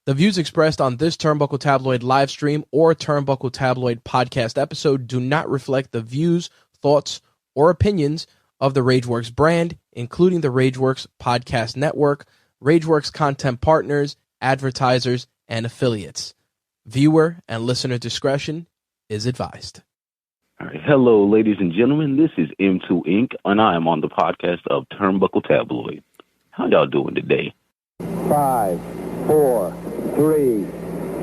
The views expressed on this Turnbuckle Tabloid live stream or Turnbuckle Tabloid podcast episode do not reflect the views, thoughts, or opinions of the Rageworks brand, including the Rageworks podcast network, Rageworks content partners, advertisers, and affiliates. Viewer and listener discretion is advised. All right. Hello, ladies and gentlemen. This is M2 Inc., and I am on the podcast of Turnbuckle Tabloid. How y'all doing today? 5, 4, 3,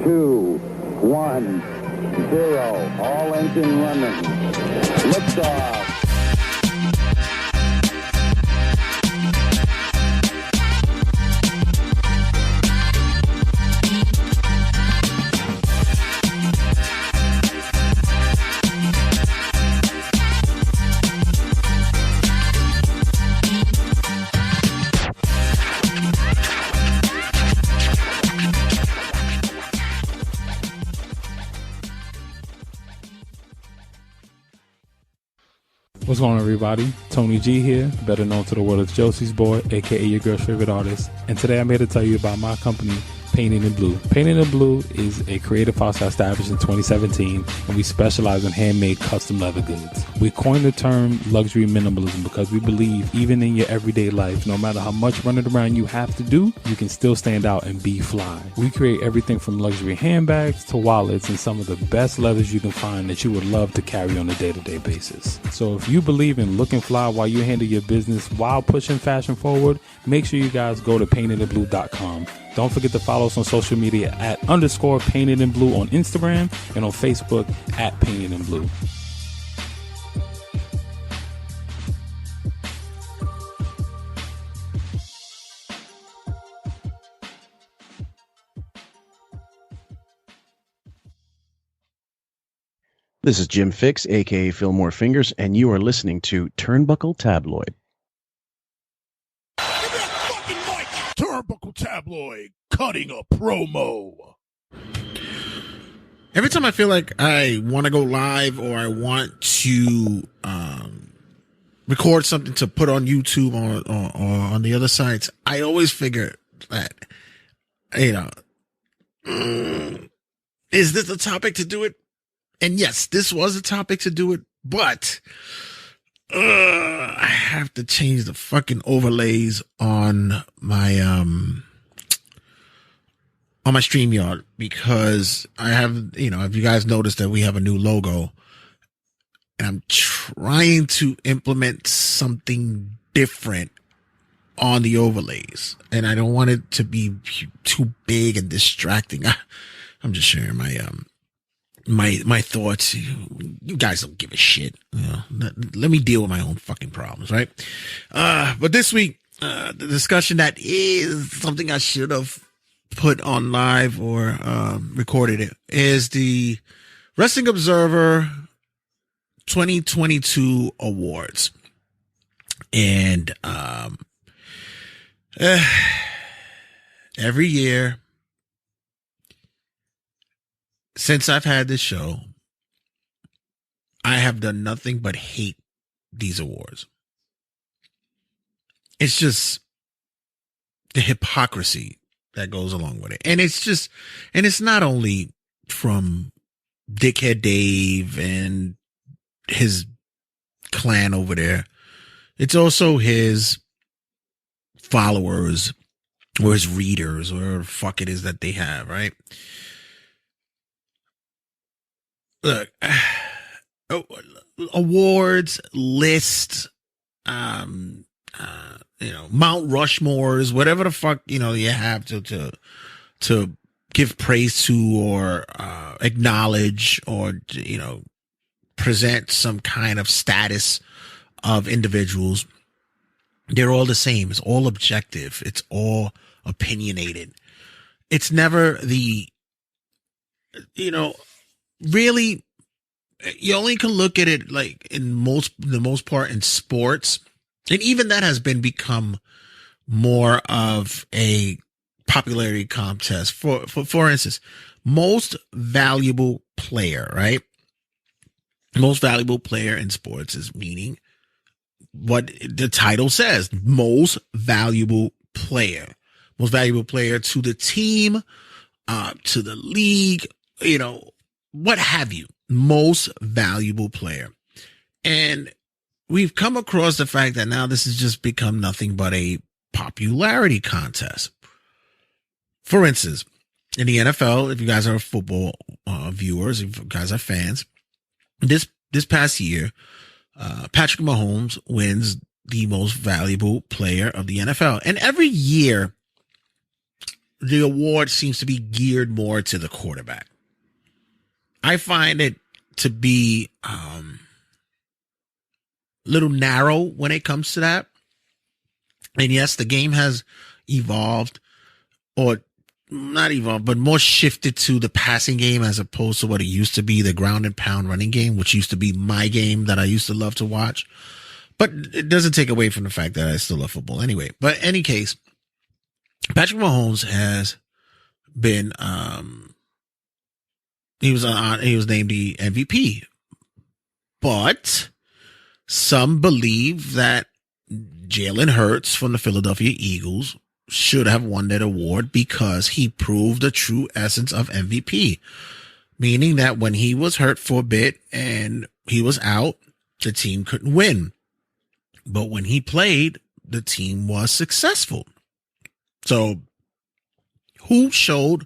2, 1, 0. All engine running. Liftoff. What's going on, everybody? Tony G here, better known to the world as Josie's Boy, aka your girl's favorite artist. And today I'm here to tell you about my company, Painted in Blue. Painted in Blue is a creative house that established in 2017, and we specialize in handmade custom leather goods. We coined the term luxury minimalism because we believe even in your everyday life, no matter how much running around you have to do, you can still stand out and be fly. We create everything from luxury handbags to wallets and some of the best leathers you can find that you would love to carry on a day-to-day basis. So if you believe in looking fly while you handle your business while pushing fashion forward, make sure you guys go to paintedinblue.com. Don't forget to follow us on social media at _Painted in Blue on Instagram and on Facebook at Painted in Blue. This is Jim Fix, aka Fillmore Fingers, and you are listening to Turnbuckle Tabloid. Give me that fucking mic! Turnbuckle Tabloid, cutting a promo. Every time I feel like I want to go live or I want to record something to put on YouTube or on the other sites, I always figure that, is this a topic to do it? And yes, this was a topic to do it, but I have to change the fucking overlays on my StreamYard because I have, if you guys noticed that we have a new logo, and I'm trying to implement something different on the overlays, and I don't want it to be too big and distracting. I'm just sharing my thoughts. You guys don't give a shit. Let me deal with my own fucking problems, right? But this week, the discussion that is something I should have put on live or recorded it is the Wrestling Observer 2022 awards. And every year since I've had this show, I have done nothing but hate these awards. It's just the hypocrisy that goes along with it. And it's not only from Dickhead Dave and his clan over there. It's also his followers or his readers or whatever the fuck it is that they have, right? Look, awards, lists, Mount Rushmores, whatever the fuck, you have to give praise to or acknowledge or, present some kind of status of individuals. They're all the same. It's all objective. It's all opinionated. It's never really, you only can look at it like the most part in sports. And even that has become more of a popularity contest. For instance, most valuable player, right? Most valuable player in sports is meaning what the title says. Most valuable player to the team to the league, what have you, most valuable player. And we've come across the fact that now this has just become nothing but a popularity contest. For instance, in the NFL, if you guys are football viewers, if you guys are fans, this past year, Patrick Mahomes wins the most valuable player of the NFL. And every year, the award seems to be geared more to the quarterback. I find it to be a little narrow when it comes to that. And yes, the game has evolved, or not evolved, but more shifted to the passing game as opposed to what it used to be, the ground and pound running game, which used to be my game that I used to love to watch. But it doesn't take away from the fact that I still love football anyway. But in any case, Patrick Mahomes has been, he was named the MVP, but some believe that Jalen Hurts from the Philadelphia Eagles should have won that award because he proved the true essence of MVP, meaning that when he was hurt for a bit and he was out, the team couldn't win. But when he played, the team was successful. So who showed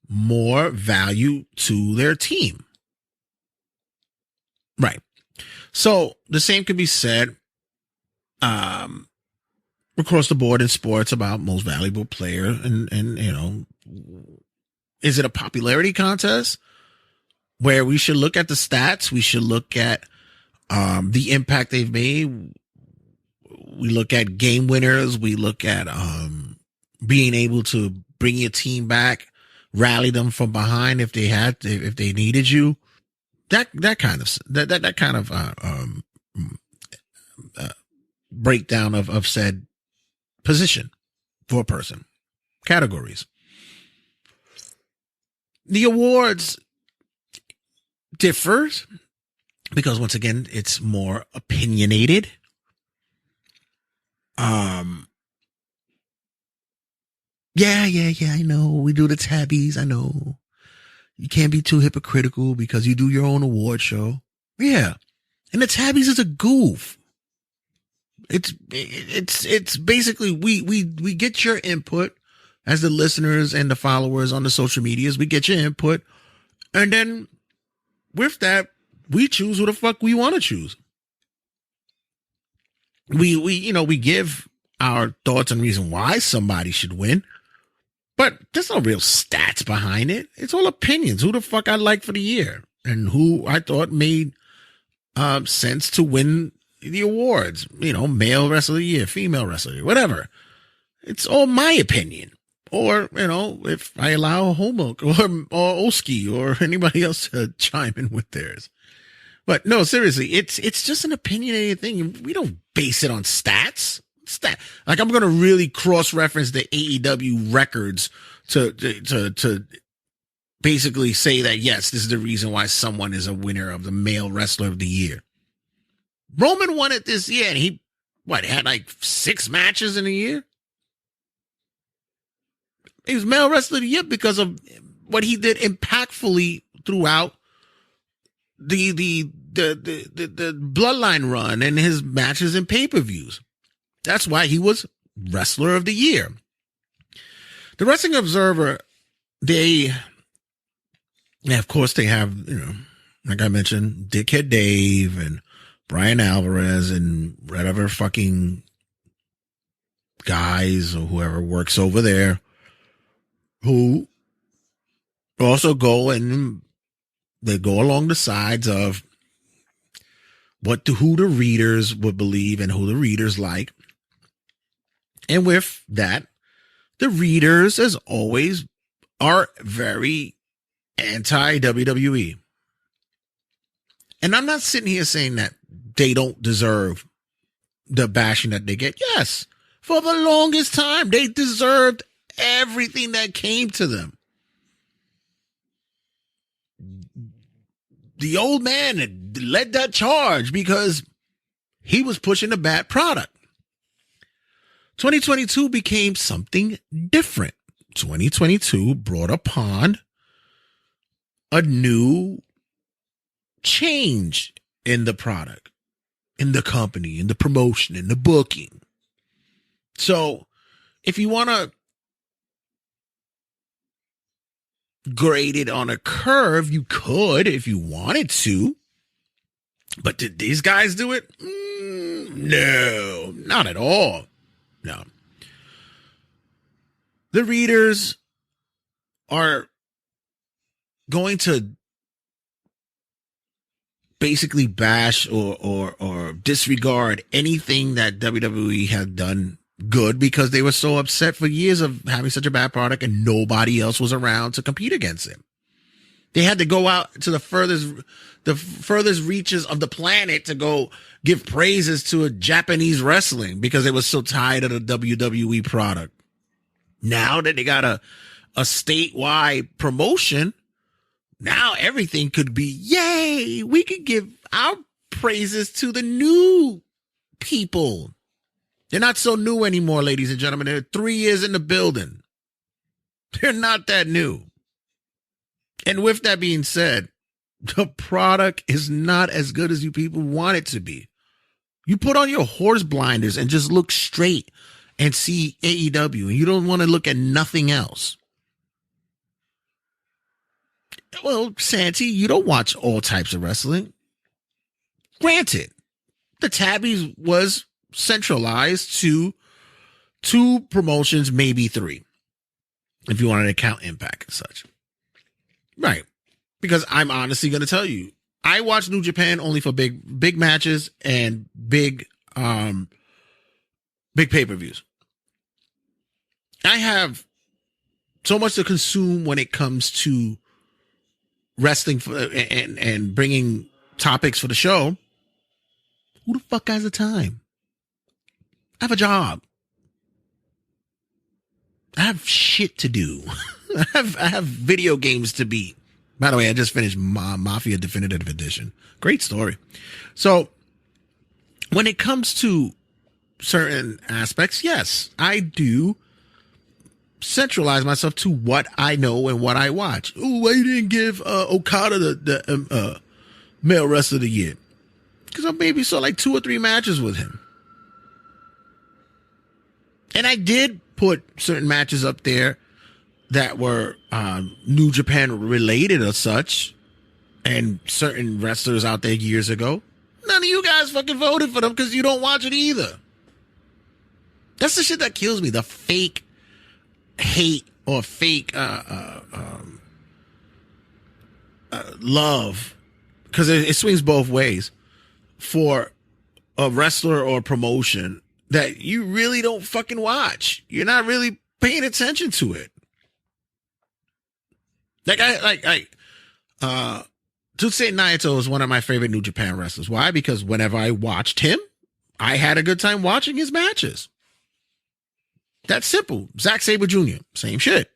more value to their team? Right. So the same could be said across the board in sports about most valuable player. And is it a popularity contest where we should look at the stats? We should look at the impact they've made. We look at game winners. We look at being able to bring your team back, rally them from behind if they needed you. That kind of breakdown of said position for a person, categories. The awards differs because once again, it's more opinionated. Yeah, I know. We do the tabbies. I know. You can't be too hypocritical because you do your own award show. Yeah. And the tabbies is a goof. It's basically, we get your input as the listeners and the followers on the social medias. We get your input. And then with that, we choose who the fuck we want to choose. We give our thoughts and reason why somebody should win, but there's no real stats behind it. It's all opinions. Who the fuck I like for the year and who I thought made sense to win the awards. Male wrestler of the year, female wrestler of the year, whatever. It's all my opinion. Or, if I allow Homo or Oski or anybody else to chime in with theirs. But no, seriously, it's just an opinionated thing. We don't base it on stats. Like I'm going to really cross-reference the AEW records to basically say that, yes, this is the reason why someone is a winner of the male wrestler of the year. Roman won it this year, and he had like 6 matches in a year? He was male wrestler of the year because of what he did impactfully throughout the bloodline run and his matches and pay-per-views. That's why he was wrestler of the year. The Wrestling Observer, of course they have, like I mentioned, Dickhead Dave and Brian Alvarez and whatever fucking guys or whoever works over there who also go and they go along the sides of who the readers would believe and who the readers like. And with that, the readers, as always, are very anti-WWE. And I'm not sitting here saying that they don't deserve the bashing that they get. Yes, for the longest time, they deserved everything that came to them. The old man had led that charge because he was pushing a bad product. 2022 became something different. 2022 brought upon a new change in the product, in the company, in the promotion, in the booking. So if you want to grade it on a curve, you could if you wanted to. But did these guys do it? No, not at all. No. The readers are going to basically bash or disregard anything that WWE had done good because they were so upset for years of having such a bad product and nobody else was around to compete against him. They had to go out to the furthest reaches of the planet to go give praises to a Japanese wrestling because they were so tired of the WWE product. Now that they got a statewide promotion, now everything could be, yay, we could give our praises to the new people. They're not so new anymore, ladies and gentlemen. They're 3 years in the building. They're not that new. And with that being said, the product is not as good as you people want it to be. You put on your horse blinders and just look straight and see AEW, and you don't want to look at nothing else. Well, Santy, you don't watch all types of wrestling. Granted, the Tabbies was centralized to 2 promotions, maybe 3, if you wanted to count Impact and such. Right. Because I'm honestly going to tell you, I watch New Japan only for big matches and big pay-per-views. I have so much to consume when it comes to wrestling and bringing topics for the show. Who the fuck has the time? I have a job. I have shit to do. I have video games to beat. By the way, I just finished Mafia Definitive Edition. Great story. So when it comes to certain aspects, yes, I do centralize myself to what I know and what I watch. Ooh, why you didn't give Okada the male wrestler of the year? Because I maybe saw like 2 or 3 matches with him. And I did put certain matches up there that were New Japan related or such, and certain wrestlers out there years ago. None of you guys fucking voted for them because you don't watch it either. That's the shit that kills me. The fake hate or fake love, because it swings both ways for a wrestler or promotion that you really don't fucking watch. You're not really paying attention to it. Like Tetsuya Naito is one of my favorite New Japan wrestlers. Why? Because whenever I watched him, I had a good time watching his matches. That's simple. Zack Sabre Jr., same shit.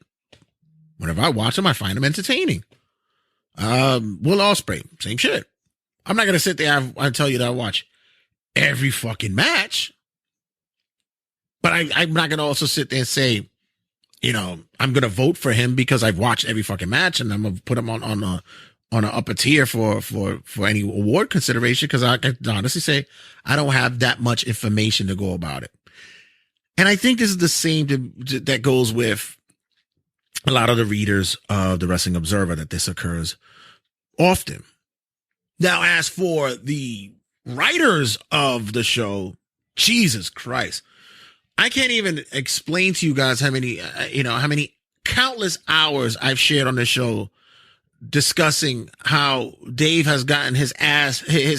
Whenever I watch him, I find him entertaining. Will Ospreay, same shit. I'm not going to sit there and tell you that I watch every fucking match. But I'm not going to also sit there and say, you know, I'm going to vote for him because I've watched every fucking match and I'm going to put him on an upper tier for any award consideration, because I can honestly say I don't have that much information to go about it. And I think this is the same that goes with a lot of the readers of the Wrestling Observer, that this occurs often. Now, as for the writers of the show, Jesus Christ, I can't even explain to you guys how many countless hours I've shared on the show discussing how Dave has gotten his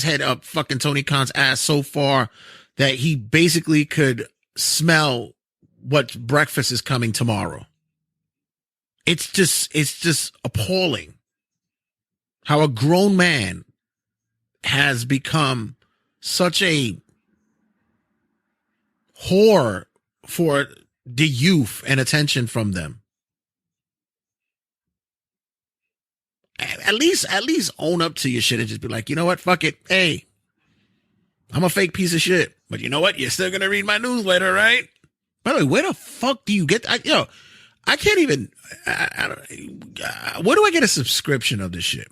head up fucking Tony Khan's ass so far that he basically could smell what breakfast is coming tomorrow. It's just appalling how a grown man has become such a whore for the youth and attention from them. At least own up to your shit and just be like, you know what? Fuck it. Hey, I'm a fake piece of shit, but you know what? You're still going to read my newsletter, right? By the way, where the fuck do you get I can't even. Where do I get a subscription of this shit?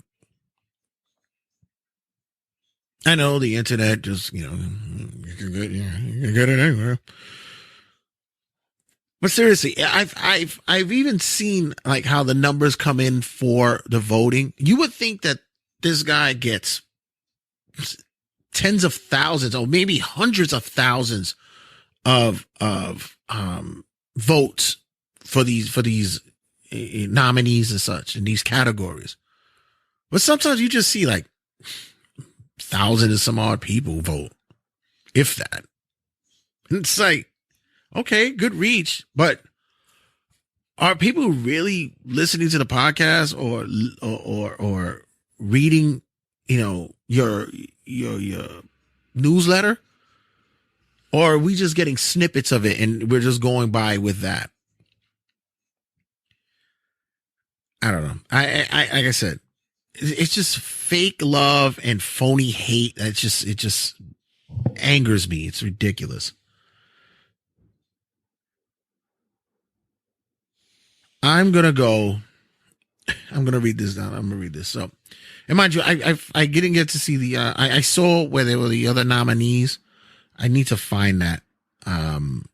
I know the internet just, you can get it anywhere. But seriously, I've even seen like how the numbers come in for the voting. You would think that this guy gets tens of thousands or maybe hundreds of thousands of votes for these nominees and such in these categories. But sometimes you just see like thousands and some odd people vote, if that. And it's like, okay, good reach, but are people really listening to the podcast or reading, your newsletter? Or are we just getting snippets of it and we're just going by with that? I don't know. I like I said, it's just fake love and phony hate. It just angers me. It's ridiculous. I'm going to read this down. I'm going to read this. So, and mind you, I didn't get to see the, I saw where there were the other nominees. I need to find that. And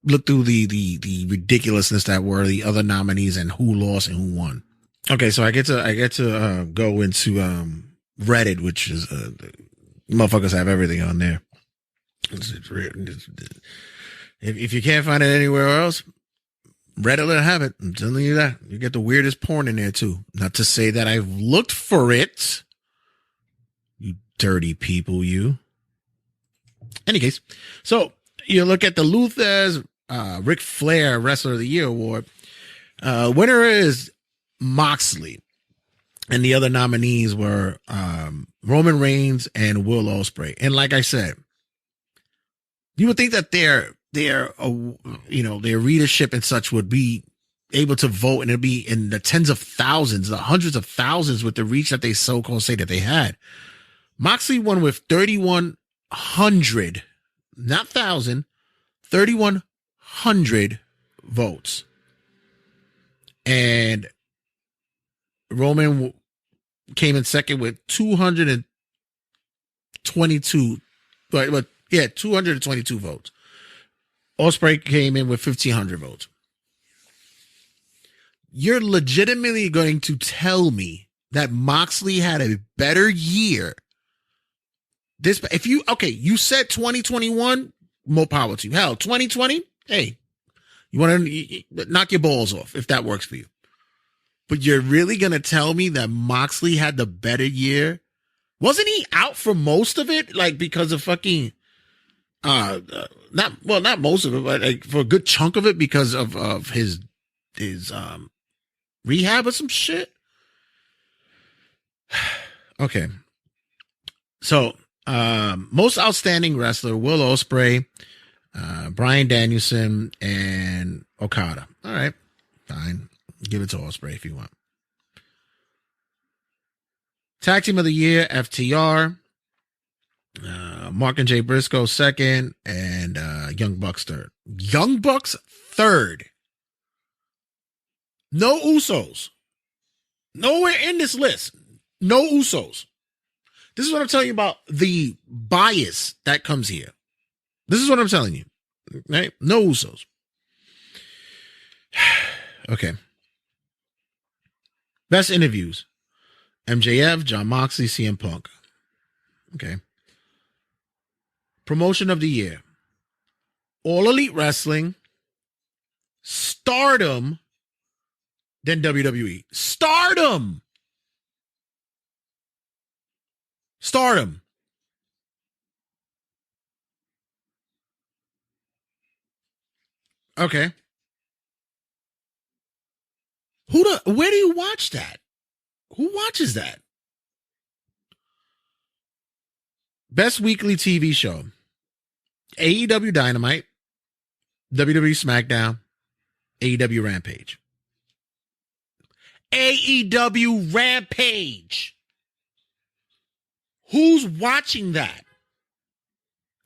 look through the ridiculousness that were the other nominees and who lost and who won. Okay. So I get to go into, Reddit, which is, motherfuckers have everything on there. If you can't find it anywhere else, Reddit will have it. I'm telling you that. You get the weirdest porn in there too. Not to say that I've looked for it. You dirty people, you. Any case, so you look at the Luther's Ric Flair Wrestler of the Year award. Winner is Moxley. And the other nominees were Roman Reigns and Will Ospreay. And like I said, you would think that their readership and such would be able to vote, and it'd be in the tens of thousands, the hundreds of thousands with the reach that they so-called say that they had. Moxley won with 3,100, not 1,000, 3,100 votes. And Roman came in second with 222, but 222 votes. Ospreay came in with 1,500 votes. You're legitimately going to tell me that Moxley had a better year? You said 2021, more power to you. Hell, 2020, hey, you want to knock your balls off if that works for you. But you're really going to tell me that Moxley had the better year? Wasn't he out for most of it? Like, because of fucking, not most of it, but like for a good chunk of it because of his rehab or some shit? Okay. So, most outstanding wrestler, Will Ospreay, Bryan Danielson, and Okada. All right, fine. Give it to Ospreay if you want. Tag Team of the Year, FTR, Mark and Jay Briscoe second, and Young Bucks third. Young Bucks third. No Usos. Nowhere in this list. No Usos. This is what I'm telling you about the bias that comes here. This is what I'm telling you. Right? No Usos. Okay. Best interviews. MJF, John Moxley, CM Punk. Okay. Promotion of the year. All Elite Wrestling, Stardom, then WWE. Stardom. Okay. Where do you watch that? Who watches that? Best weekly TV show. AEW Dynamite, WWE SmackDown, AEW Rampage. AEW Rampage. Who's watching that?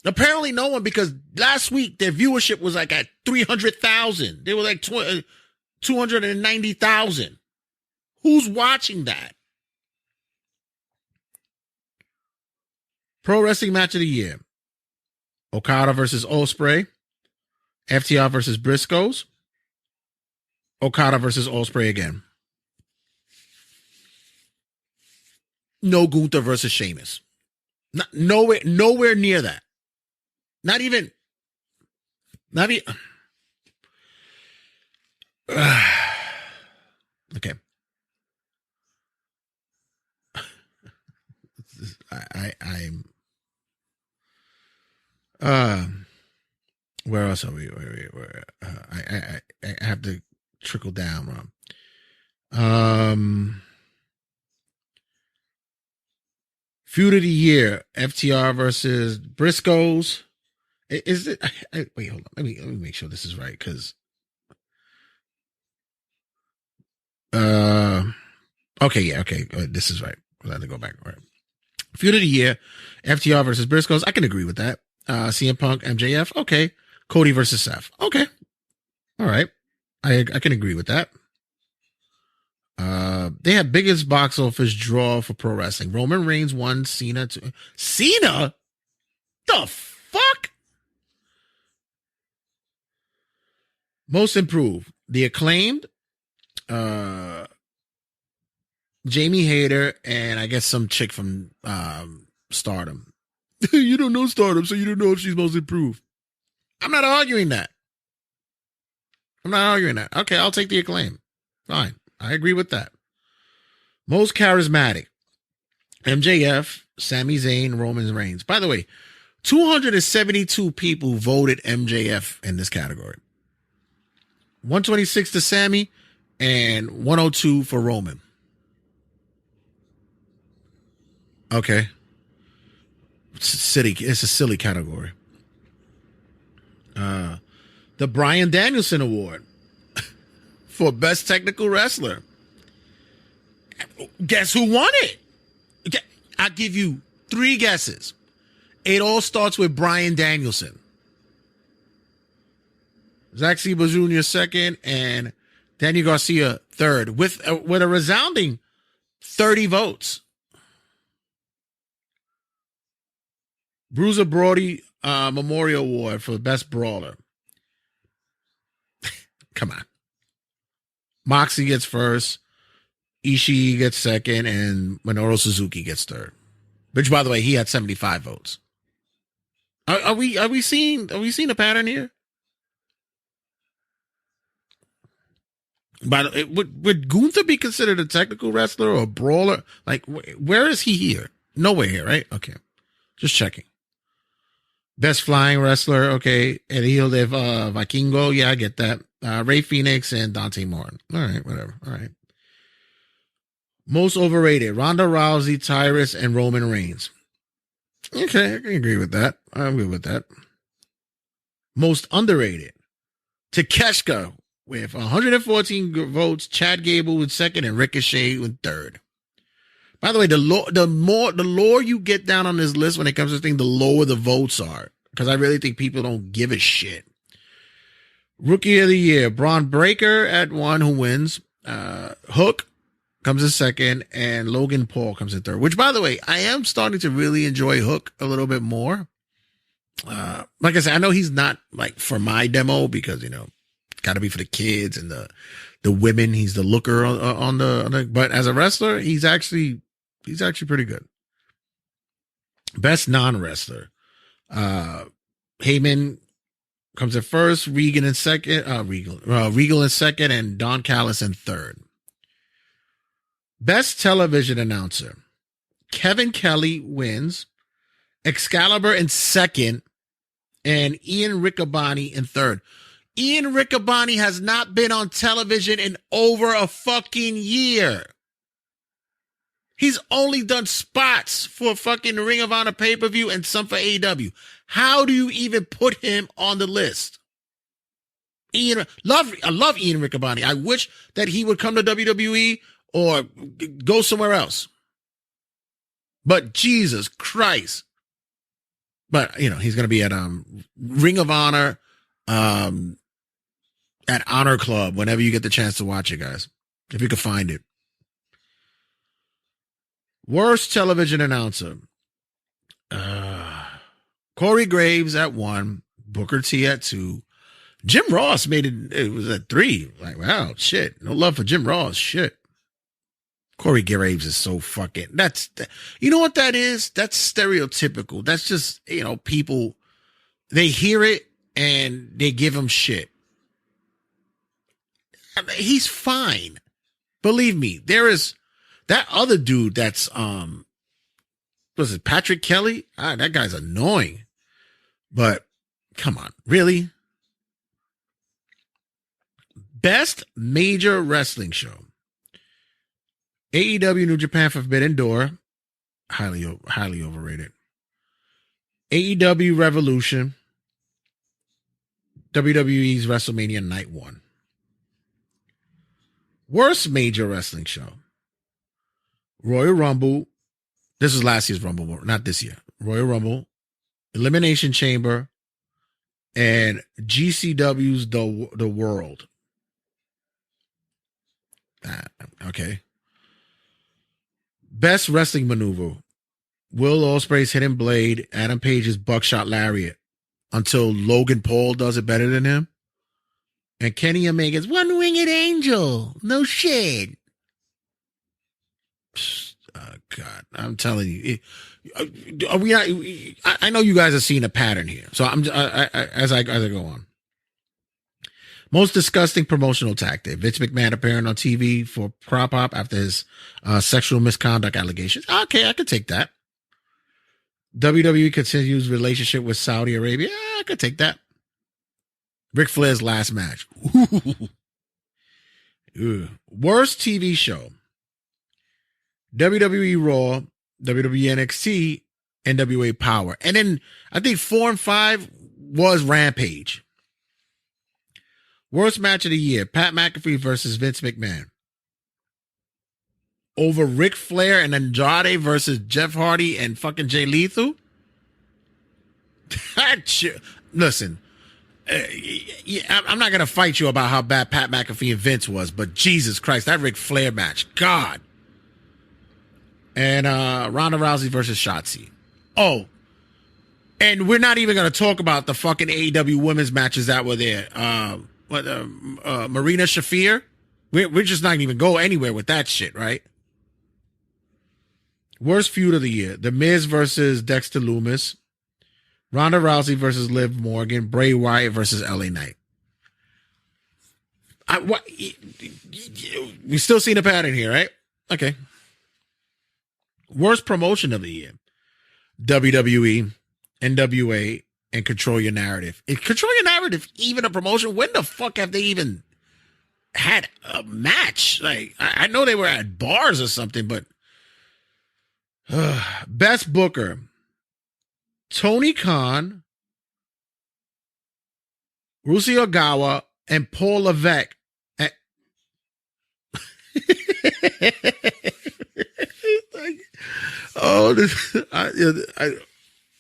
Apparently no one, because last week their viewership was like at 300,000. They were like 290,000. Who's watching that? Pro Wrestling Match of the Year. Okada versus Ospreay. FTR versus Briscoes. Okada versus Ospreay again. No Gunther versus Sheamus. Nowhere near that. Not even. Okay. Where else are we? I have to trickle down. Feud of the Year, FTR versus Briscoes. Is it? Wait, hold on. Let me make sure this is right, because. Okay, yeah, okay. This is right. We'll have to go back. All right. Feud of the Year, FTR versus Briscoes. I can agree with that. CM Punk, MJF. Okay. Cody versus Seth. Okay. All right. I can agree with that. They had biggest box office draw for pro wrestling. Roman Reigns won, Cena. Cena? The fuck? Most improved. The Acclaimed, Jamie Hayter, and I guess some chick from Stardom. You don't know Stardom, so you don't know if she's most improved. I'm not arguing that. Okay, I'll take the Acclaim. Fine. I agree with that. Most charismatic. MJF, Sami Zayn, Roman Reigns. By the way, 272 people voted MJF in this category. 126 to Sami and 102 for Roman. Okay. It's a silly category. The Bryan Danielson Award for Best Technical Wrestler. Guess who won it? I'll give you 3 guesses. It all starts with Bryan Danielson. Zack Sabre Jr. second and Daniel Garcia third with a resounding 30 votes. Bruiser Brody Memorial Award for Best Brawler. Come on. Moxley gets first. Ishii gets second, and Minoru Suzuki gets third. Which, by the way, he had 75 votes. Are we seeing a pattern here? But would Gunther be considered a technical wrestler or a brawler? Like, where is he here? Nowhere here, right? Okay, just checking. Best flying wrestler, okay. El Hijo de Vikingo, yeah, I get that. Ray Phoenix and Dante Martin. All right, whatever. All right. Most overrated: Ronda Rousey, Tyrus, and Roman Reigns. Okay, I can agree with that. I'm good with that. Most underrated: Takeshita with 114 votes, Chad Gable with second, and Ricochet with third. By the way, the lower you get down on this list when it comes to this thing, the lower the votes are, because I really think people don't give a shit. Rookie of the Year: Braun Breaker at 1, who wins. Hook comes in second, and Logan Paul comes in third. Which, by the way, I am starting to really enjoy Hook a little bit more. Like I said, I know he's not like for my demo, because got to be for the kids and the women. He's the looker on the. But as a wrestler, he's actually pretty good. Best non-wrestler: Heyman comes in first, Regal in second, and Don Callis in third. Best television announcer: Kevin Kelly wins, Excalibur in second, and Ian Riccaboni in third. Ian Riccaboni has not been on television in over a fucking year. He's only done spots for fucking Ring of Honor pay-per-view and some for AEW. How do you even put him on the list? I love Ian Riccaboni. I wish that he would come to WWE or go somewhere else. But Jesus Christ. But, you know, he's going to be at Ring of Honor, at Honor Club, whenever you get the chance to watch it, guys. If you can find it. Worst television announcer. Corey Graves at 1. Booker T at 2. Jim Ross made it. It was at 3. Like, wow, shit. No love for Jim Ross. Shit. Corey Graves is so fucking, you know what that is? That's stereotypical. That's just, you know, people, they hear it and they give him shit. I mean, he's fine. Believe me, there is that other dude that's, was it Patrick Kelly? That guy's annoying. But come on, really? Best major wrestling show. AEW New Japan Forbidden Door, highly overrated. AEW Revolution, WWE's WrestleMania Night 1. Worst major wrestling show. Royal Rumble. This is last year's Rumble, not this year. Royal Rumble, Elimination Chamber, and GCW's The World. Okay. Best wrestling maneuver. Will Ospreay's Hidden Blade, Adam Page's Buckshot Lariat, until Logan Paul does it better than him. And Kenny Omega's One-Winged Angel. No shit. Oh, God. I'm telling you. Are we not, I know you guys are seeing a pattern here. So as I go on. Most disgusting promotional tactic. Vince McMahon appearing on TV for prop op after his sexual misconduct allegations. Okay, I could take that. WWE continues relationship with Saudi Arabia. I could take that. Ric Flair's last match. Worst TV show. WWE Raw, WWE NXT, NWA Power. And then I think 4 and 5 was Rampage. Worst match of the year, Pat McAfee versus Vince McMahon. Over Ric Flair and Andrade versus Jeff Hardy and fucking Jay Lethal? Listen, I'm not going to fight you about how bad Pat McAfee and Vince was, but Jesus Christ, that Ric Flair match, God. And Ronda Rousey versus Shotzi. Oh, and we're not even going to talk about the fucking AEW women's matches that were there. Marina Shafir? We're just not going to even go anywhere with that shit, right? Worst feud of the year. The Miz versus Dexter Lumis. Ronda Rousey versus Liv Morgan. Bray Wyatt versus LA Knight. We still seeing a pattern here, right? Okay. Worst promotion of the year. WWE, NWA, and Control Your Narrative. Is Control Your Narrative even a promotion? When the fuck have they even had a match? Like, I know they were at bars or something, but best booker. Tony Khan, Rusi Ogawa, and Paul Levesque.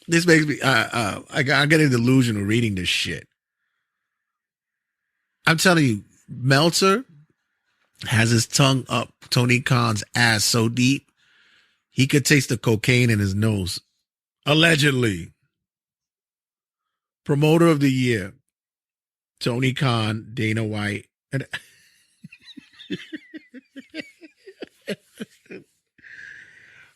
This makes me, I get a delusion of reading this shit. I'm telling you, Meltzer has his tongue up Tony Khan's ass so deep, he could taste the cocaine in his nose. Allegedly. Promoter of the year, Tony Khan, Dana White. And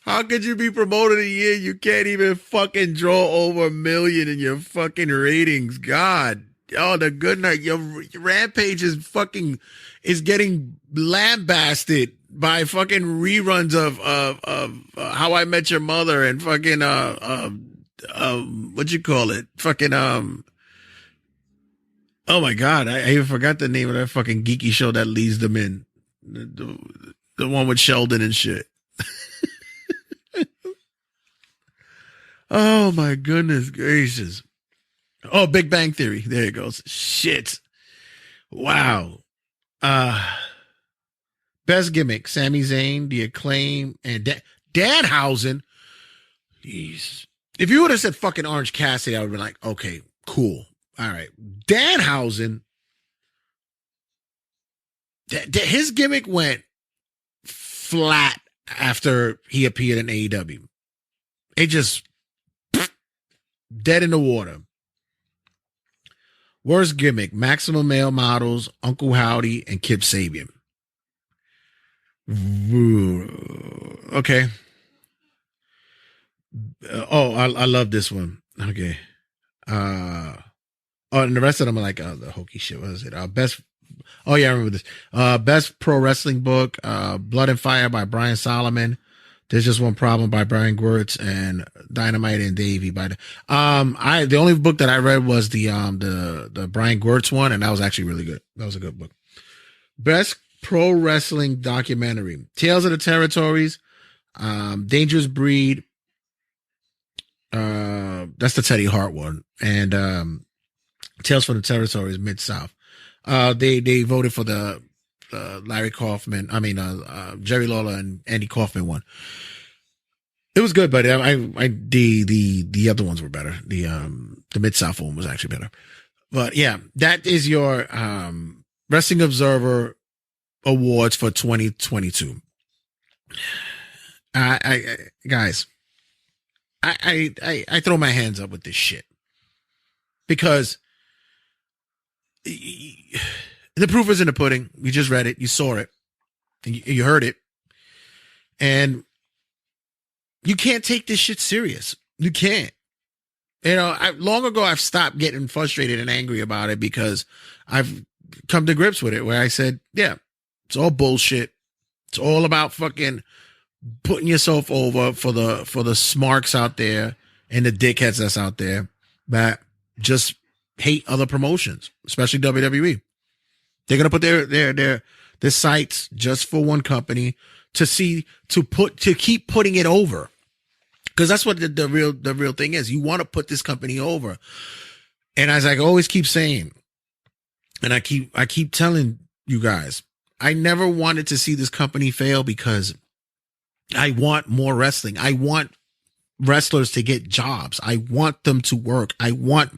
how could you be promoter of the year? You can't even fucking draw over 1 million in your fucking ratings. God. Oh, the good night. Your Rampage is getting lambasted by fucking reruns of How I Met Your Mother and fucking what you call it? Fucking oh my God, I even forgot the name of that fucking geeky show that leads them in. The one with Sheldon and shit. Oh my goodness gracious. Oh, Big Bang Theory. There it goes. Shit. Wow. Best gimmick, Sami Zayn, The Acclaim, and Danhausen. Jeez. If you would have said fucking Orange Cassidy, I would have been like, okay, cool. All right. Danhausen, his gimmick went flat after he appeared in AEW. It just dead in the water. Worst gimmick, Maximum Male Models, Uncle Howdy, and Kip Sabian. Okay. I love this one. Okay. And the rest of them are like, the hokey shit. What is it? Best. Oh yeah, I remember this. Best pro wrestling book. Blood and Fire by Brian Solomon. There's Just One Problem by Brian Gewirtz, and Dynamite and Davey by the only book that I read was the Brian Gewirtz one, and that was actually really good. That was a good book. Best pro wrestling documentary. Tales of the Territories. Dangerous Breed. That's the Teddy Hart one. And Tales from the Territories, Mid-South. They voted for the Larry Kaufman, Jerry Lawler and Andy Kaufman one. It was good, but the other ones were better. The Mid-South one was actually better. But yeah, that is your Wrestling Observer Awards for 2022. Guys, I throw my hands up with this shit because the proof is in the pudding. You just read it. You saw it. And you heard it. And you can't take this shit serious. You can't. Long ago, I've stopped getting frustrated and angry about it because I've come to grips with it where I said, yeah, it's all bullshit. It's all about fucking putting yourself over for the smarks out there and the dickheads that's out there that just hate other promotions, especially WWE. They're gonna put their sites just for one company to keep putting it over, because that's what the real thing is. You want to put this company over, and as I always keep saying, and I keep telling you guys, I never wanted to see this company fail because I want more wrestling. I want wrestlers to get jobs. I want them to work. I want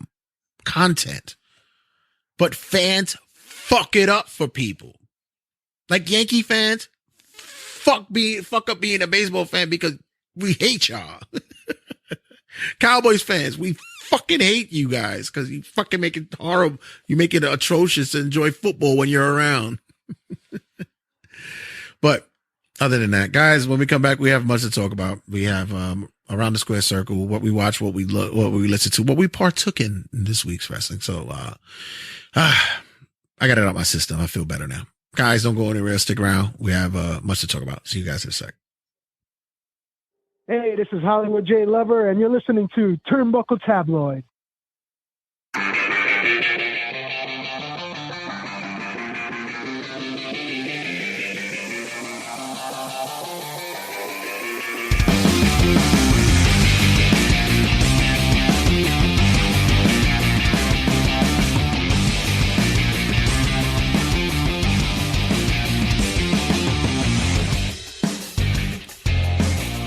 content, but fans fuck it up for people. Like Yankee fans, fuck up being a baseball fan because we hate y'all. Cowboys fans, we fucking hate you guys because you fucking make it horrible. You make it atrocious to enjoy football when you're around. But other than that, guys, when we come back, we have much to talk about. We have Around the Square Circle, what we watch, what we look, what we listen to, what we partook in this week's wrestling. So I got it out my system. I feel better now. Guys, don't go anywhere. Stick around. We have much to talk about. See you guys in a sec. Hey, this is Hollywood J. Lover, and you're listening to Turnbuckle Tabloid.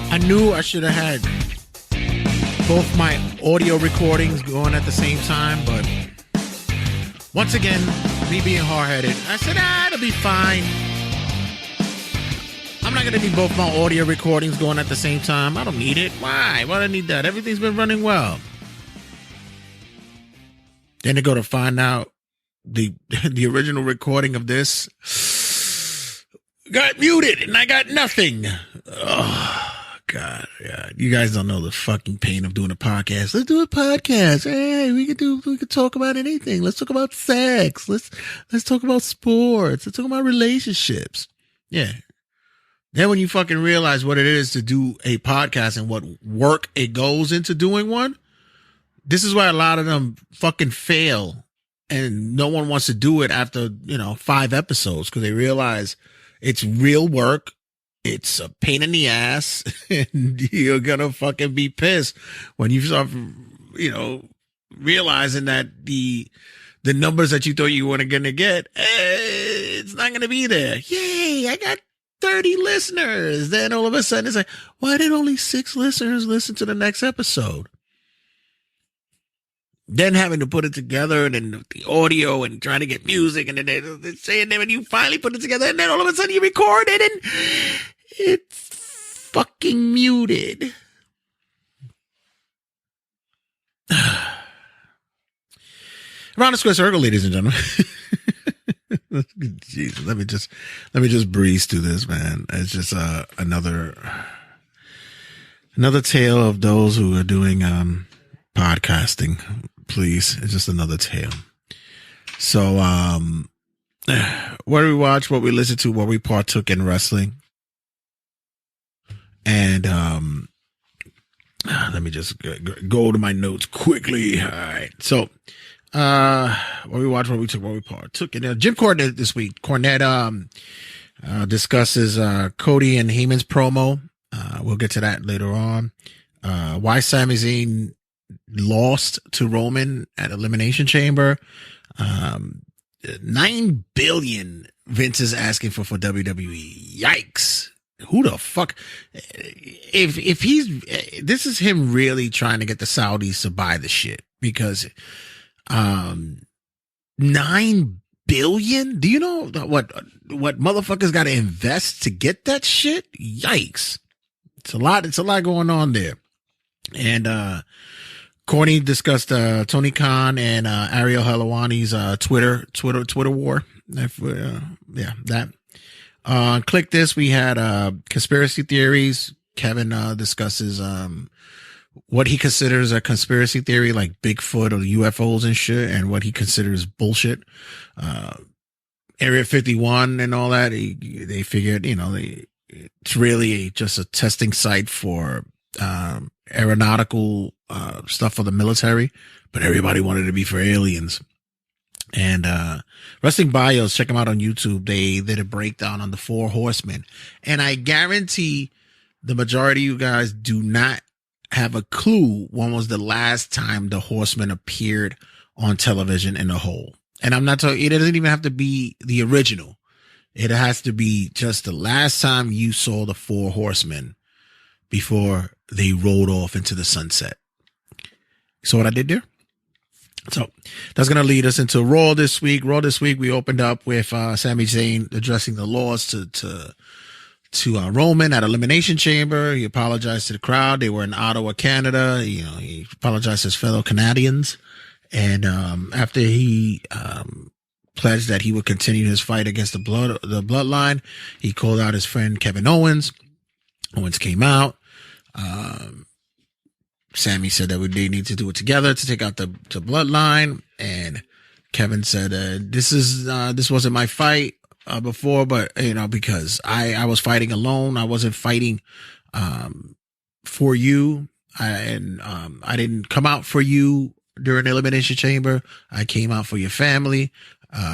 I knew I should have had both my audio recordings going at the same time, but once again, me being hard-headed, I said, it'll be fine. I'm not going to need both my audio recordings going at the same time. I don't need it. Why? Why do I need that? Everything's been running well. Then to go to find out the original recording of this got muted and I got nothing. Oh. God, you guys don't know the fucking pain of doing a podcast. Let's do a podcast. Hey, we could talk about anything. Let's talk about sex. Let's talk about sports. Let's talk about relationships. Yeah. Then when you fucking realize what it is to do a podcast and what work it goes into doing one, this is why a lot of them fucking fail and no one wants to do it after, 5 episodes, because they realize it's real work. It's a pain in the ass, and you're gonna fucking be pissed when you start, realizing that the numbers that you thought you were gonna get, it's not gonna be there. Yay, I got 30 listeners. Then all of a sudden it's like, why did only 6 listeners listen to the next episode? then having to put it together, and then the audio and trying to get music, and then they're saying that when you finally put it together, and then all of a sudden you record it and it's fucking muted. Around the square circle, ladies and gentlemen. Jesus, let me just breeze through this, man. It's just another tale of those who are doing podcasting. Please, it's just another tale. So, what do we watch? What we listen to? What we partook in wrestling? And let me just go to my notes quickly. All right, so. What we watched, what we took, what we partook. And Jim Cornette this week. Cornette discusses Cody and Heyman's promo. We'll get to that later on. Why Sami Zayn lost to Roman at Elimination Chamber. $9 billion Vince is asking for WWE. Yikes. Who the fuck? If he's, this is him really trying to get the Saudis to buy the shit, because $9 billion? Do you know what motherfuckers got to invest to get that shit? Yikes. It's a lot going on there. And Corny discussed Tony Khan and Ariel Helwani's Twitter war. That. Click this. We had conspiracy theories. Kevin discusses what he considers a conspiracy theory, like Bigfoot or UFOs and shit, and what he considers bullshit. Area 51 and all that. They figured, it's really just a testing site for aeronautical stuff for the military, but everybody wanted it to be for aliens. And Wrestling Bios, check them out on YouTube. They did a breakdown on the 4 horsemen, and I guarantee the majority of you guys do not have a clue when was the last time the Horsemen appeared on television in a whole. And I'm not talking, it doesn't even have to be the original. It has to be just the last time you saw the 4 horsemen before they rolled off into the sunset. So what I did there? So that's going to lead us into Raw this week. Raw this week, we opened up with Sami Zayn addressing the loss to Roman at Elimination Chamber. He apologized to the crowd. They were in Ottawa, Canada. He apologized to his fellow Canadians. And after he pledged that he would continue his fight against the bloodline, he called out his friend Kevin Owens. Owens came out. Sammy said that they need to do it together to take out the bloodline. And Kevin said, this wasn't my fight before, but because I was fighting alone. I wasn't fighting for you. I didn't come out for you during the Elimination Chamber. I came out for your family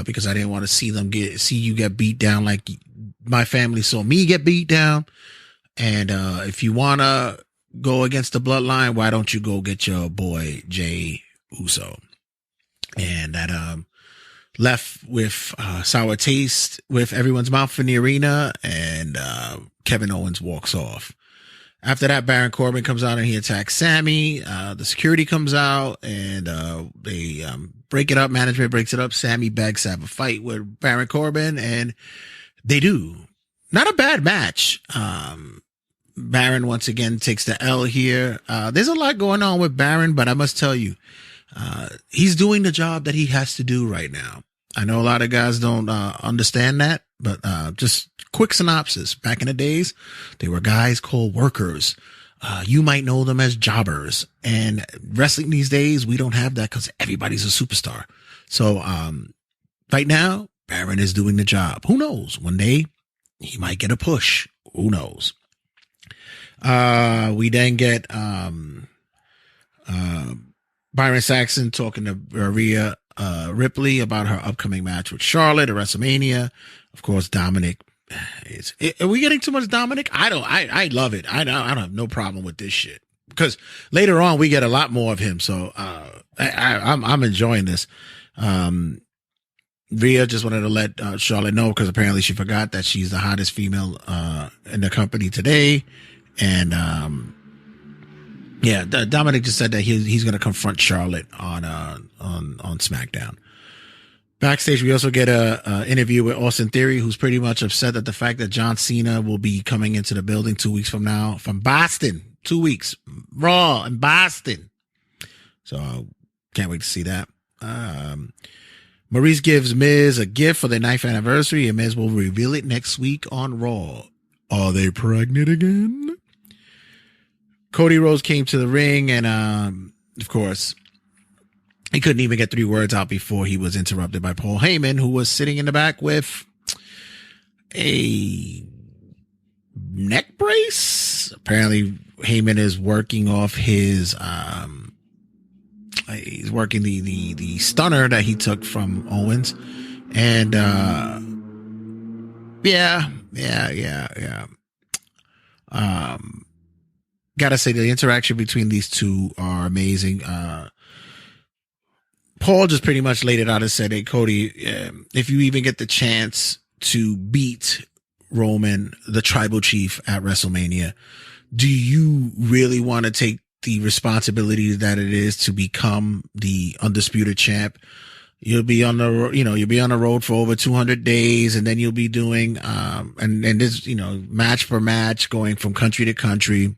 because I didn't want to see you get beat down like my family saw me get beat down. And if you want to go against the bloodline, why don't you go get your boy Jey Uso? And that left with sour taste with everyone's mouth in the arena, and Kevin Owens walks off. After that, Baron Corbin comes out and he attacks Sammy. The security comes out and they break it up. Management breaks it up. Sammy begs to have a fight with Baron Corbin, and they do. Not a bad match. Baron once again takes the L here. There's a lot going on with Baron, but I must tell you, he's doing the job that he has to do right now. I know a lot of guys don't understand that, but just quick synopsis. Back in the days, they were guys called workers. You might know them as jobbers. And wrestling these days, we don't have that because everybody's a superstar. So right now, Baron is doing the job. Who knows? One day, he might get a push. Who knows? We then get Byron Saxton talking to Rhea Ripley about her upcoming match with Charlotte at WrestleMania. Of course, Dominic are we getting too much Dominic? I love it. I don't have no problem with this shit, because later on we get a lot more of him. So I'm enjoying this. Rhea just wanted to let Charlotte know, because apparently she forgot that she's the hottest female in the company today. And Yeah, Dominic just said that he's going to confront Charlotte on SmackDown. Backstage, we also get a interview with Austin Theory, who's pretty much upset at the fact that John Cena will be coming into the building 2 weeks from now from Boston. 2 weeks, Raw in Boston. So can't wait to see that. Maurice gives Miz a gift for their 9th anniversary, and Miz will reveal it next week on Raw. Are they pregnant again? Cody Rhodes came to the ring, and of course, he couldn't even get 3 words out before he was interrupted by Paul Heyman, who was sitting in the back with a neck brace. Apparently, Heyman is working off his, he's working the stunner that he took from Owens. And, yeah. Gotta say, the interaction between these two are amazing. Paul just pretty much laid it out and said, hey, Cody, if you even get the chance to beat Roman, the tribal chief, at WrestleMania, do you really want to take the responsibility that it is to become the undisputed champ? You'll be on the road for over 200 days, and then you'll be doing, and this, match for match, going from country to country.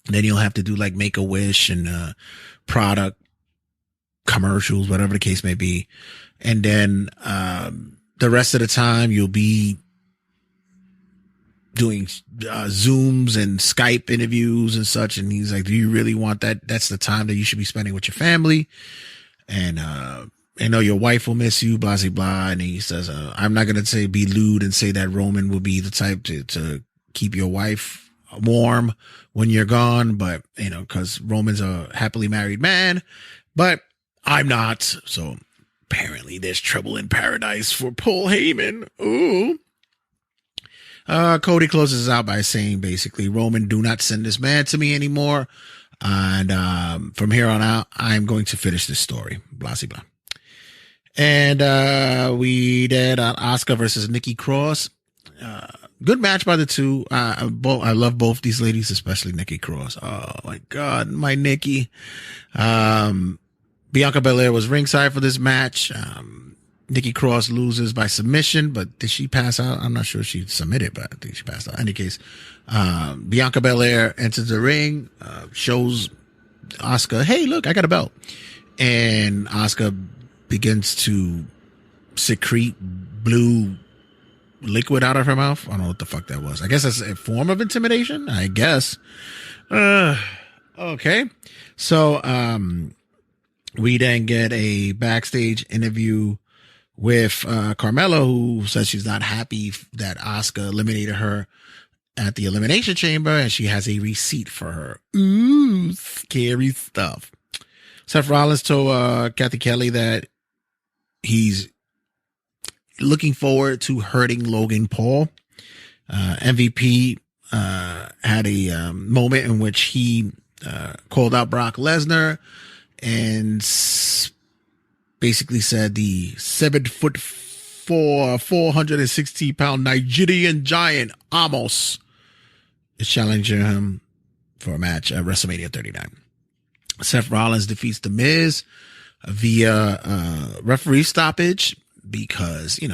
Then you'll have to do like Make-A-Wish and, product commercials, whatever the case may be. And then, the rest of the time you'll be doing, Zooms and Skype interviews and such. And he's like, do you really want that? That's the time that you should be spending with your family. And, I know your wife will miss you, blah, blah, blah. And he says, I'm not going to be lewd and say that Roman will be the type to keep your wife warm when you're gone, but cause Roman's a happily married man, but I'm not. So apparently there's trouble in paradise for Paul Heyman. Ooh. Cody closes out by saying, basically, Roman, do not send this man to me anymore. And, from here on out, I'm going to finish this story. Blah, blah, blah. And, we did Asuka versus Nikki Cross. Good match by the two. I love both these ladies, especially Nikki Cross. Oh my God, my Nikki. Bianca Belair was ringside for this match. Nikki Cross loses by submission, but did she pass out? I'm not sure if she submitted, but I think she passed out. In any case, Bianca Belair enters the ring, shows Asuka, hey, look, I got a belt. And Asuka begins to secrete blue liquid out of her mouth. I don't know what the fuck that was. I guess that's a form of intimidation, I guess. Okay. So, we then get a backstage interview with Carmella, who says she's not happy that Asuka eliminated her at the Elimination Chamber, and she has a receipt for her. Ooh, scary stuff. Seth Rollins told Kathy Kelly that he's looking forward to hurting Logan Paul. MVP had a moment in which he called out Brock Lesnar and basically said the 7'4", 460-pound Nigerian giant Amos is challenging him for a match at WrestleMania 39. Seth Rollins defeats The Miz via referee stoppage because, he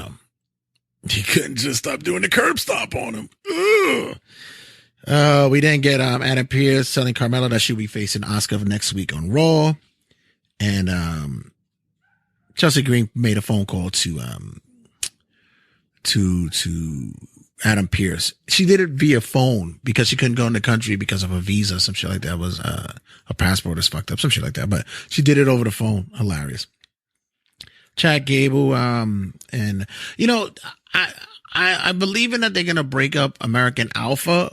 couldn't just stop doing the curb stop on him. We then get Adam Pearce telling Carmella that she'll be facing Asuka next week on Raw. And Chelsea Green made a phone call to Adam Pearce. She did it via phone because she couldn't go in the country because of a visa, some shit like that. Was her passport is fucked up, some shit like that. But she did it over the phone. Hilarious. Chad Gable, and I believe in that they're gonna break up American Alpha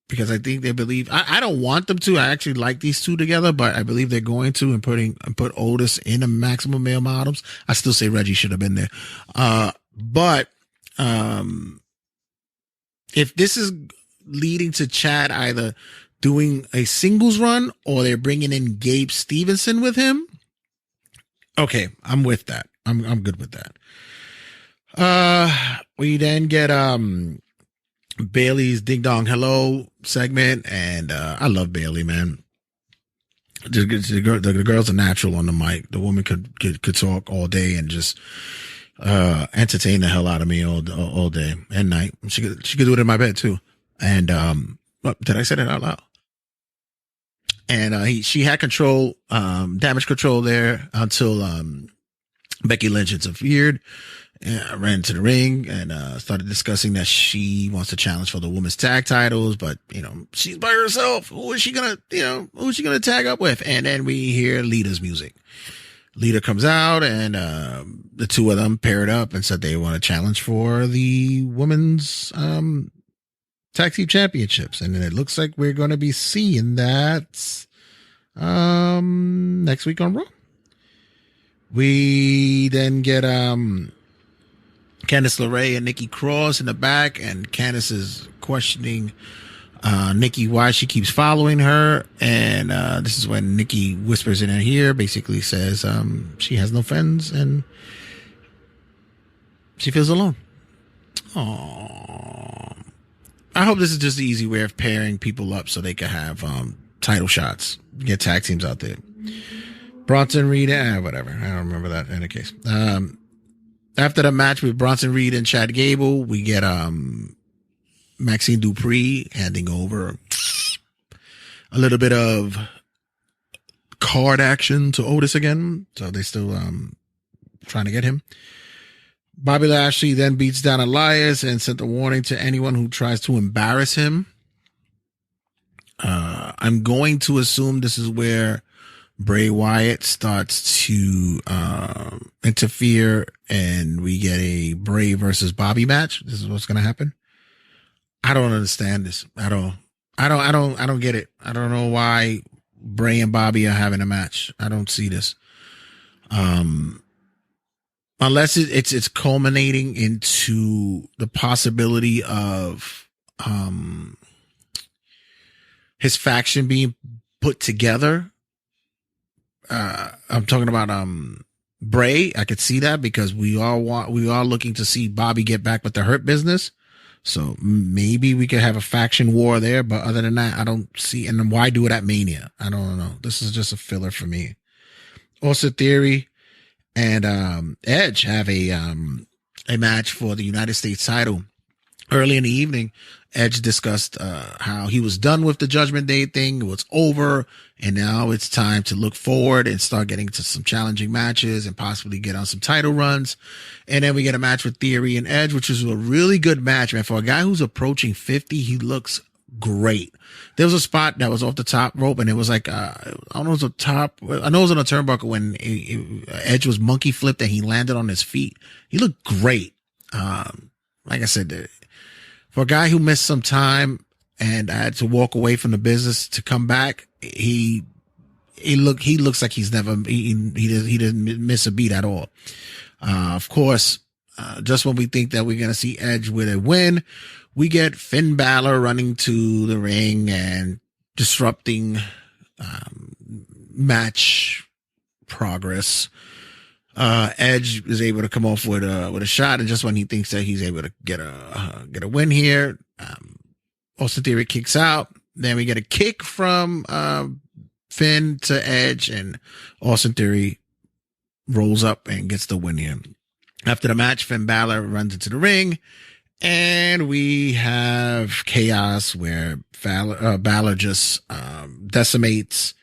because I think they believe I don't want them to. I actually like these two together, but I believe they're going to and put Otis in the Maximum Male Models. I still say Reggie should have been there. But if this is leading to Chad either doing a singles run or they're bringing in Gabe Stevenson with him, okay, I'm with that. I'm good with that. We then get Bailey's Ding Dong Hello segment, and I love Bailey, man. The girl's a natural on the mic. The woman could talk all day and just entertain the hell out of me all day and night. She could do it in my bed too. And did I say that out loud? And she had control, damage control there until Becky Lynch interfered. Ran to the ring and started discussing that she wants to challenge for the women's tag titles, but she's by herself. Who is she gonna tag up with? And then we hear Lita's music. Lita comes out and the two of them paired up and said they want to challenge for the women's tag team championships. And then it looks like we're going to be seeing that next week on Raw. We then get Candice LeRae and Nikki Cross in the back, and Candice is questioning Nikki why she keeps following her. And this is when Nikki whispers in her ear, basically says she has no friends and she feels alone. Aww. I hope this is just the easy way of pairing people up so they can have title shots, get tag teams out there. Bronson Reed, whatever. I don't remember that in any case. After the match with Bronson Reed and Chad Gable, we get Maxine Dupree handing over a little bit of card action to Otis again. So they still trying to get him. Bobby Lashley then beats down Elias and sent a warning to anyone who tries to embarrass him. I'm going to assume this is where Bray Wyatt starts to interfere and we get a Bray versus Bobby match. This is what's going to happen. I don't understand this. I don't get it. I don't know why Bray and Bobby are having a match. I don't see this. Unless it's culminating into the possibility of his faction being put together. I'm talking about Bray. I could see that because we are looking to see Bobby get back with the Hurt Business. So maybe we could have a faction war there, but other than that, I don't see. And then why do it at Mania? I don't know. This is just a filler for me. Also, Theory and Edge have a match for the United States title. Early in the evening, Edge discussed how he was done with the Judgment Day thing. It was over, and now it's time to look forward and start getting to some challenging matches and possibly get on some title runs. And then we get a match with Theory and Edge, which is a really good match, man. For a guy who's approaching 50, he looks great. There was a spot that was off the top rope, and it was like, I don't know, it was a top, I know it was on a turnbuckle when Edge was monkey flipped and he landed on his feet. He looked great. Like I said, for a guy who missed some time and I had to walk away from the business to come back, he looks like he's never, he didn't miss a beat at all. Of course, just when we think that we're going to see Edge with a win, we get Finn Balor running to the ring and disrupting, match progress. Edge is able to come off with a shot, and just when he thinks that he's able to get a win here, Austin Theory kicks out. Then we get a kick from Finn to Edge, and Austin Theory rolls up and gets the win here. After the match, Finn Balor runs into the ring, and we have chaos where Balor just decimates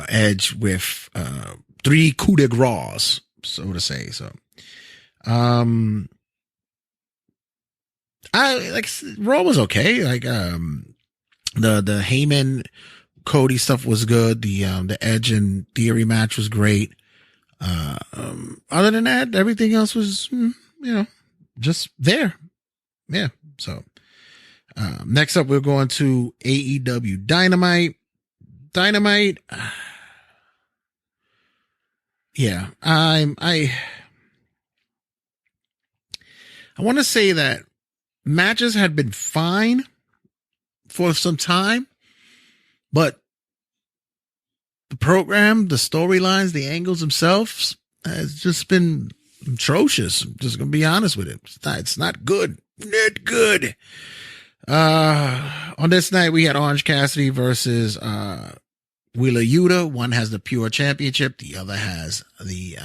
Edge with 3 coup de grace, so to say. So Raw was okay. Like the Heyman Cody stuff was good. The Edge and Theory match was great. Other than that, everything else was just there. Yeah. So next up, we're going to AEW Dynamite. Yeah, I want to say that matches had been fine for some time, but the program, the storylines, the angles themselves has just been atrocious. I'm just gonna be honest with it. It's not good. Not good. On this night, we had Orange Cassidy versus Wheeler Yuta. One has the Pure Championship. The other has the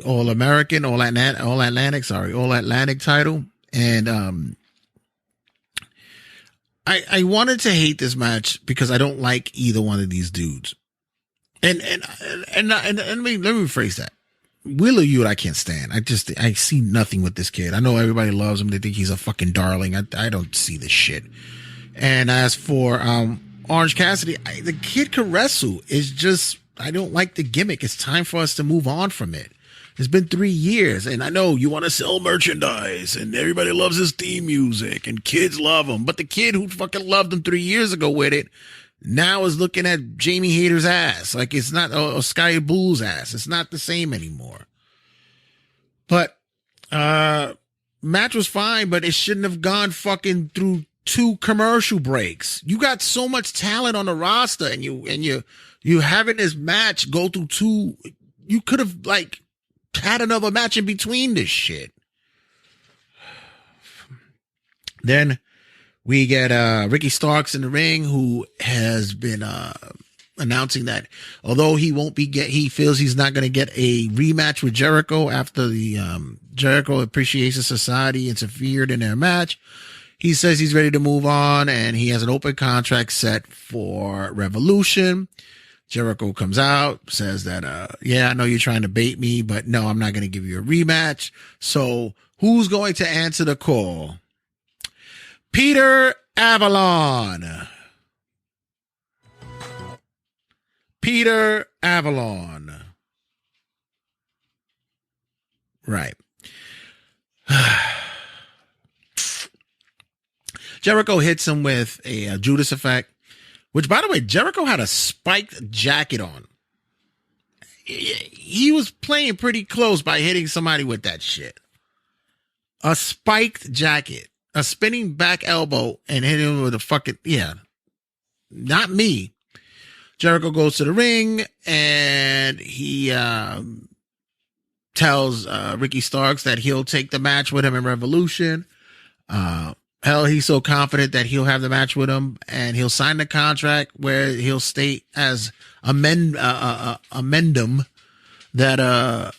All-American, All-Atlantic title. And I wanted to hate this match because I don't like either one of these dudes. And let me rephrase that. Wheeler Yuta, I can't stand. I see nothing with this kid. I know everybody loves him. They think he's a fucking darling. I don't see this shit. And as for Orange Cassidy, the kid can wrestle. It's just, I don't like the gimmick. It's time for us to move on from it. It's been 3 years, and I know you want to sell merchandise, and everybody loves his theme music, and kids love him. But the kid who fucking loved him 3 years ago with it now is looking at Jamie Hayter's ass. Like it's not, or Sky Blue's ass. It's not the same anymore. But, match was fine, but it shouldn't have gone fucking through 2 commercial breaks. You got so much talent on the roster and you having this match go through 2. You could have like had another match in between this shit. Then we get Ricky Starks in the ring, who has been announcing that although he feels he's not going to get a rematch with Jericho after the Jericho Appreciation Society interfered in their match. He says he's ready to move on, and he has an open contract set for Revolution. Jericho comes out, says that, yeah, I know you're trying to bait me, but no, I'm not going to give you a rematch. So who's going to answer the call? Peter Avalon. Peter Avalon. Right. Jericho hits him with a Judas effect, which, by the way, Jericho had a spiked jacket on. He was playing pretty close by hitting somebody with that shit. A spiked jacket. A spinning back elbow and hit him with a fucking, yeah, not me. Jericho goes to the ring and he tells Ricky Starks that he'll take the match with him in Revolution. Hell, he's so confident that he'll have the match with him and he'll sign the contract where he'll state as amendum that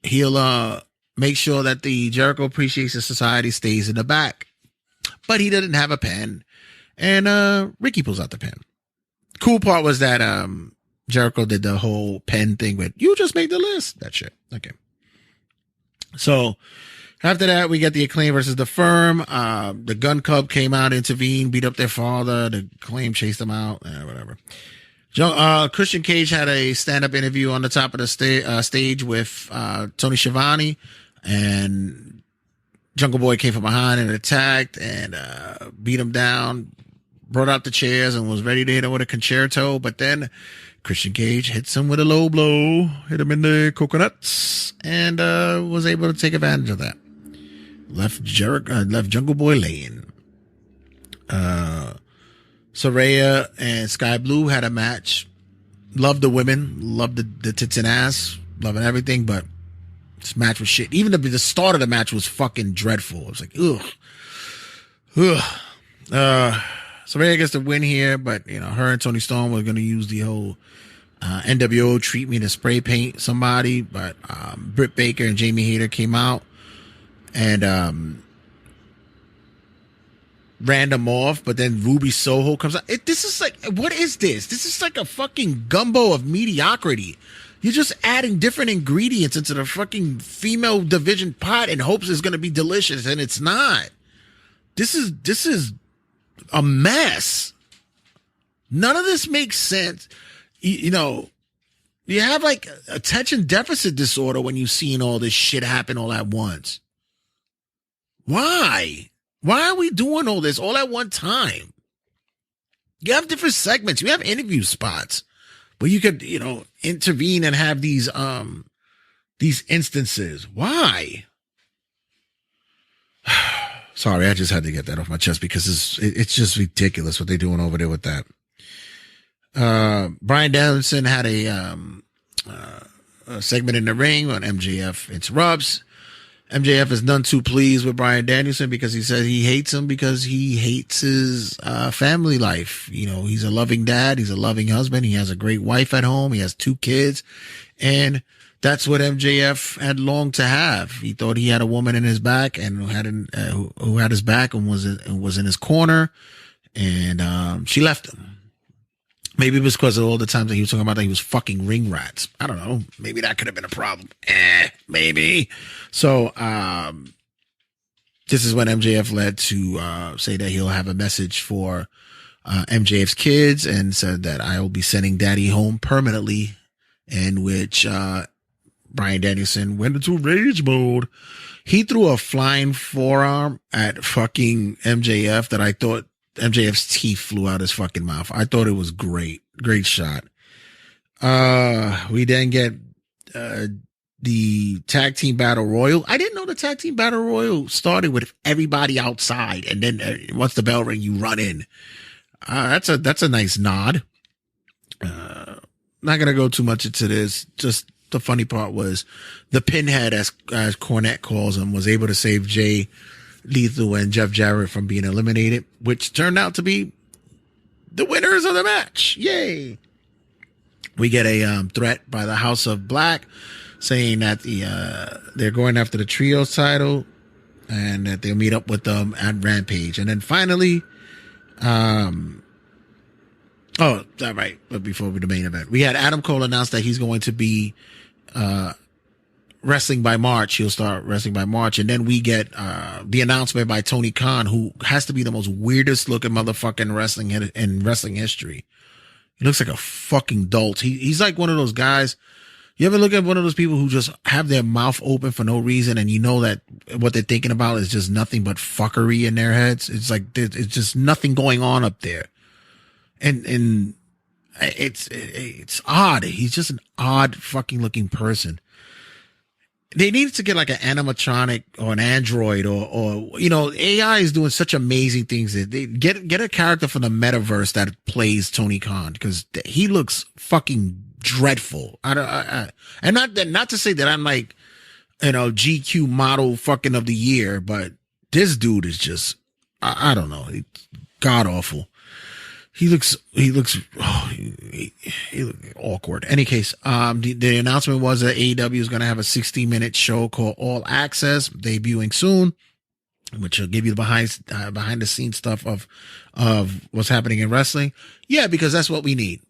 he'll make sure that the Jericho Appreciation Society stays in the back. But he didn't have a pen. And Ricky pulls out the pen. Cool part was that Jericho did the whole pen thing with, you just made the list. That shit. Okay. So after that, we get the Acclaim versus the Firm. The Gun Club came out, intervened, beat up their father. The Acclaim chased them out. Whatever. Christian Cage had a stand-up interview on the top of the stage with Tony Schiavone. And Jungle Boy came from behind and attacked and beat him down, brought out the chairs and was ready to hit him with a concerto. But then Christian Cage hits him with a low blow, hit him in the coconuts, and was able to take advantage of that. Left Jungle Boy laying. Saraya and Sky Blue had a match. Loved the women, loved the tits and ass, loving everything, but this match was shit. Even the start of the match was fucking dreadful. It was like, ugh. Saraya gets the win here, but you know, her and Toni Storm were going to use the whole NWO treat me to spray paint somebody, but Britt Baker and Jamie Hayter came out and ran them off, but then Ruby Soho comes out. This is like, what is this? This is like a fucking gumbo of mediocrity. You're just adding different ingredients into the fucking female division pot in hopes it's going to be delicious, and it's not. This is a mess. None of this makes sense. You know, you have like attention deficit disorder when you've seen all this shit happen all at once. Why? Why are we doing all this all at one time? You have different segments. You have interview spots where you could, you know, intervene and have these instances. Why? Sorry, I just had to get that off my chest because it's just ridiculous what they're doing over there with that. Bryan Danielson had a segment in the ring when MJF interrupts. MJF is none too pleased with Bryan Danielson because he said he hates him because he hates his family life. You know, he's a loving dad. He's a loving husband. He has a great wife at home. He has 2 kids. And that's what MJF had longed to have. He thought he had a woman in his back and who had his back and was in his corner. And she left him. Maybe it was because of all the times that he was talking about that he was fucking ring rats. I don't know. Maybe that could have been a problem. Maybe. So, this is when MJF led to say that he'll have a message for MJF's kids and said that I will be sending daddy home permanently, in which Bryan Danielson went into rage mode. He threw a flying forearm at fucking MJF that I thought MJF's teeth flew out his fucking mouth. I thought it was great. Great shot. We then get the tag team battle royal. I didn't know the tag team battle royal started with everybody outside, and then once the bell ring, you run in. That's a nice nod. Not gonna go too much into this. Just the funny part was the pinhead, as Cornette calls him, was able to save Jay Lethal and Jeff Jarrett from being eliminated, which turned out to be the winners of the match. Yay. We get a threat by the House of Black saying that they're going after the trios title and that they'll meet up with them at Rampage. And then finally, right. But before the main event, we had Adam Cole announce that he's going to be wrestling by March. He'll start wrestling by March. And then we get the announcement by Tony Khan, who has to be the most weirdest looking motherfucker in wrestling history. He looks like a fucking dolt. He's like one of those guys. You ever look at one of those people who just have their mouth open for no reason, and you know that what they're thinking about is just nothing but fuckery in their heads? It's like it's just nothing going on up there. And it's odd. He's just an odd fucking looking person. They need to get like an animatronic or an android or you know, AI is doing such amazing things. They get a character from the metaverse that plays Tony Khan, because he looks fucking dreadful. And not to say that I'm like, you know, GQ model fucking of the year, but this dude is just, I don't know, god awful. He looks awkward. Any case, the announcement was that AEW is going to have a 60-minute show called All Access, debuting soon, which will give you the behind the scenes stuff of what's happening in wrestling. Yeah, because that's what we need.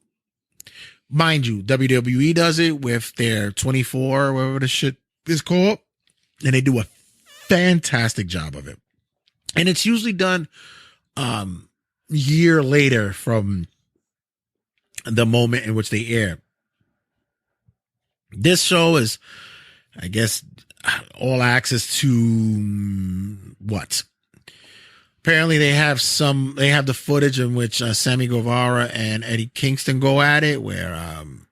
Mind you, WWE does it with their 24, whatever the shit is called, and they do a fantastic job of it. And it's usually done, year later from the moment in which they air. This show is, I guess, all access to what? Apparently they have the footage in which Sammy Guevara and Eddie Kingston go at it, where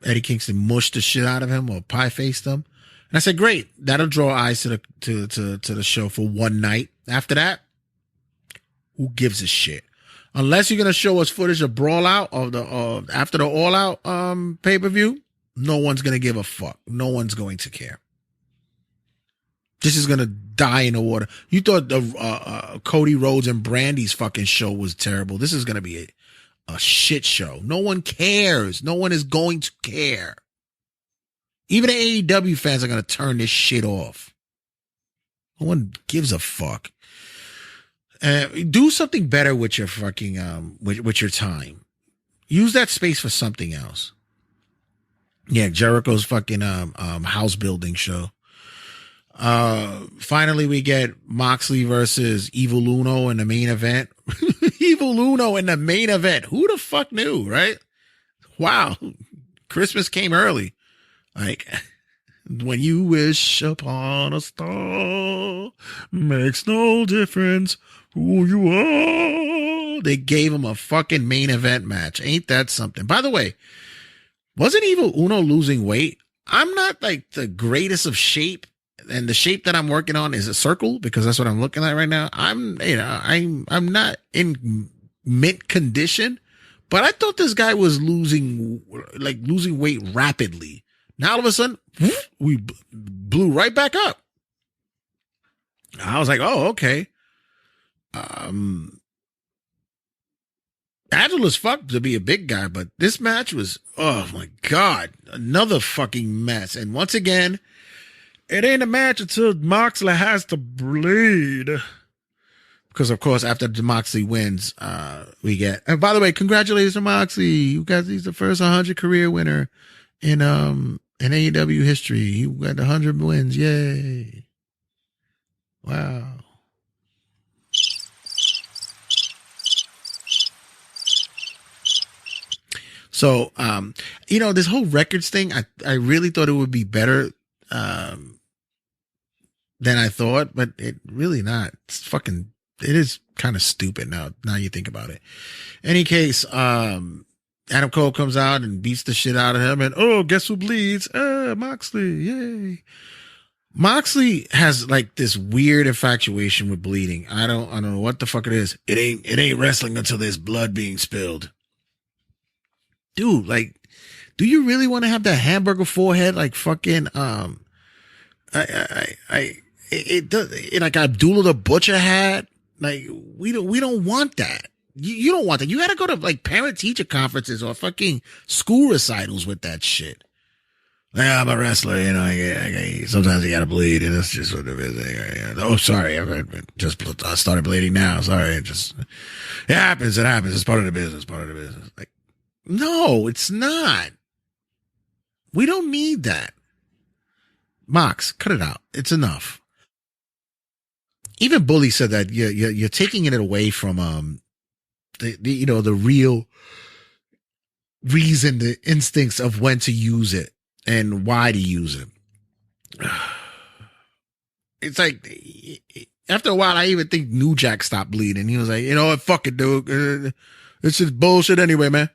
Eddie Kingston mushed the shit out of him or pie-faced him. And I said, great, that'll draw eyes to the show for one night. After that, who gives a shit? Unless you're gonna show us footage of Brawl Out after the All Out pay-per-view, no one's gonna give a fuck. No one's going to care. This is gonna die in the water. You thought the Cody Rhodes and Brandy's fucking show was terrible. This is gonna be a shit show. No one cares. No one is going to care. Even the AEW fans are gonna turn this shit off. No one gives a fuck. Do something better with your fucking with your time. Use that space for something else. Yeah, Jericho's fucking house building show. Finally we get Moxley versus Evil Uno in the main event. Evil Uno in the main event. Who the fuck knew, right? Wow. Christmas came early. Like, when you wish upon a star, makes no difference who you are. They gave him a fucking main event match. Ain't that something? By the way, wasn't Evil Uno losing weight? I'm not like the greatest of shape, and the shape that I'm working on is a circle because that's what I'm looking at right now. I'm not in mint condition, but I thought this guy was losing weight rapidly. Now all of a sudden, we blew right back up. I was like, oh, okay. Agile as fuck to be a big guy, but this match was, oh my God, another fucking mess. And once again, it ain't a match until Moxley has to bleed. Because of course, after Moxley wins, we get, and by the way, congratulations to Moxley. You guys, he's the first 100 career winner in AEW history. He got 100 wins. Yay. Wow. So, this whole records thing, I really thought it would be better, than I thought, but it really not. It is kind of stupid now you think about it. Any case, Adam Cole comes out and beats the shit out of him, and oh, guess who bleeds? Moxley, yay. Moxley has like this weird infatuation with bleeding. I don't know what the fuck it is. It ain't wrestling until there's blood being spilled. Dude, like, do you really want to have that hamburger forehead like fucking like Abdullah the Butcher had? Like, we don't want that. You don't want that. You gotta go to like parent teacher conferences or fucking school recitals with that shit. Yeah, I'm a wrestler, sometimes you gotta bleed, and that's just what it is. Oh, sorry, I just started bleeding now. Sorry, it happens. It's part of the business. Like, no, it's not. We don't need that. Mox, cut it out. It's enough. Even Bully said that you're taking it away from the real reason, the instincts of when to use it and why to use it. It's like after a while, I even think New Jack stopped bleeding. He was like, you know what, fuck it, dude. It's just bullshit anyway, man.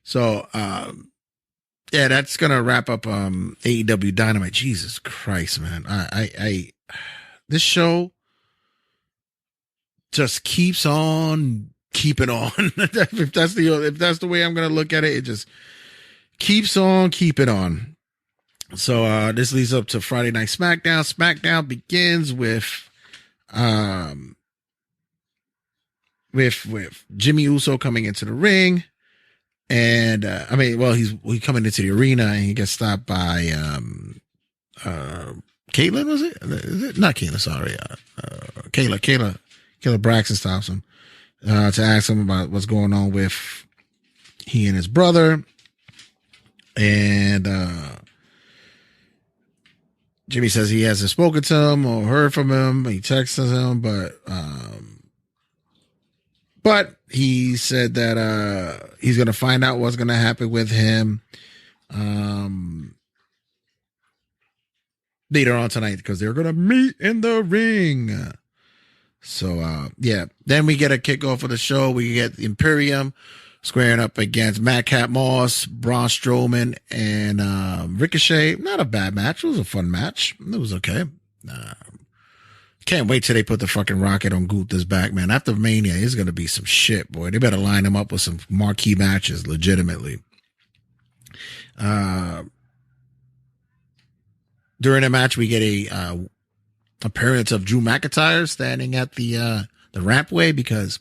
So, yeah, that's gonna wrap up AEW Dynamite. Jesus Christ, man. This show just keeps on keeping on. if that's the way I'm gonna look at it, it just keeps on keeping on. So this leads up to Friday Night SmackDown. SmackDown begins with Jimmy Uso coming into the ring. And he's coming into the arena and he gets stopped by Caitlyn, was it? Is it? Not Caitlyn, sorry. Kayla Braxton stops him to ask him about what's going on with he and his brother. And Jimmy says he hasn't spoken to him or heard from him. He texts him, but he said that he's going to find out what's going to happen with him later on tonight because they're going to meet in the ring. So, yeah. Then we get a kickoff of the show. We get Imperium squaring up against Madcap Moss, Braun Strowman, and Ricochet. Not a bad match. It was a fun match. It was okay. Can't wait till they put the fucking rocket on Gunther's back, man. After Mania, it's going to be some shit, boy. They better line him up with some marquee matches, legitimately. During the match, we get a appearance of Drew McIntyre standing at the rampway because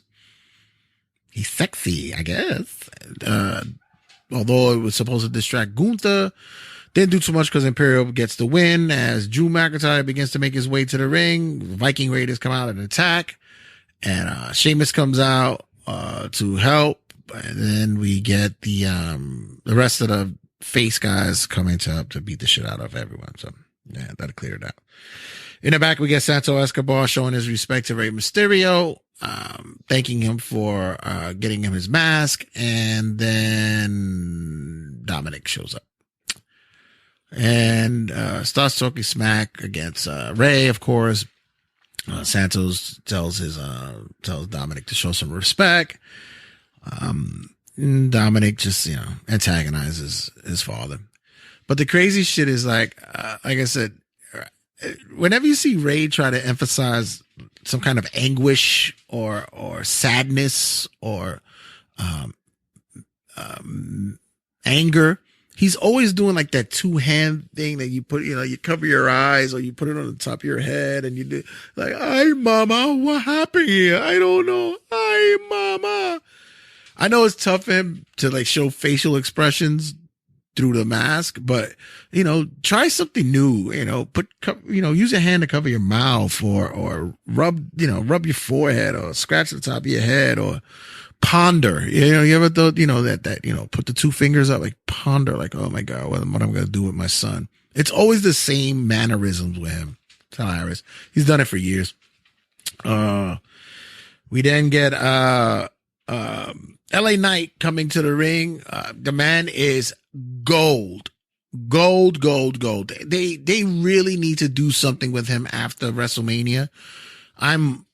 he's sexy, I guess. Although it was supposed to distract Gunther. Didn't do too much because Imperial gets the win as Drew McIntyre begins to make his way to the ring. Viking Raiders come out and attack. And Sheamus comes out to help. And then we get the rest of the face guys coming to help to beat the shit out of everyone. So, yeah, that'll clear it out. In the back, we get Santo Escobar showing his respect to Rey Mysterio, thanking him for getting him his mask. And then Dominic shows up. And starts talking smack against Ray, of course. Santos tells Dominic to show some respect. Dominic just antagonizes his father. But the crazy shit is like I said, whenever you see Ray try to emphasize some kind of anguish or sadness or anger, he's always doing like that 2-hand thing that you put, you cover your eyes or you put it on the top of your head and you do like, "Hi, mama, what happened here? I don't know. Hi, mama." I know it's tough for him to like show facial expressions through the mask, but try something new. Use a hand to cover your mouth or rub your forehead or scratch the top of your head or ponder. You ever thought that put the 2 fingers up, like ponder, like, oh my God, what am I gonna do with my son? It's always the same mannerisms with him. It's hilarious. He's done it for years. We then get LA Knight coming to the ring. The man is gold. They really need to do something with him after WrestleMania. I'm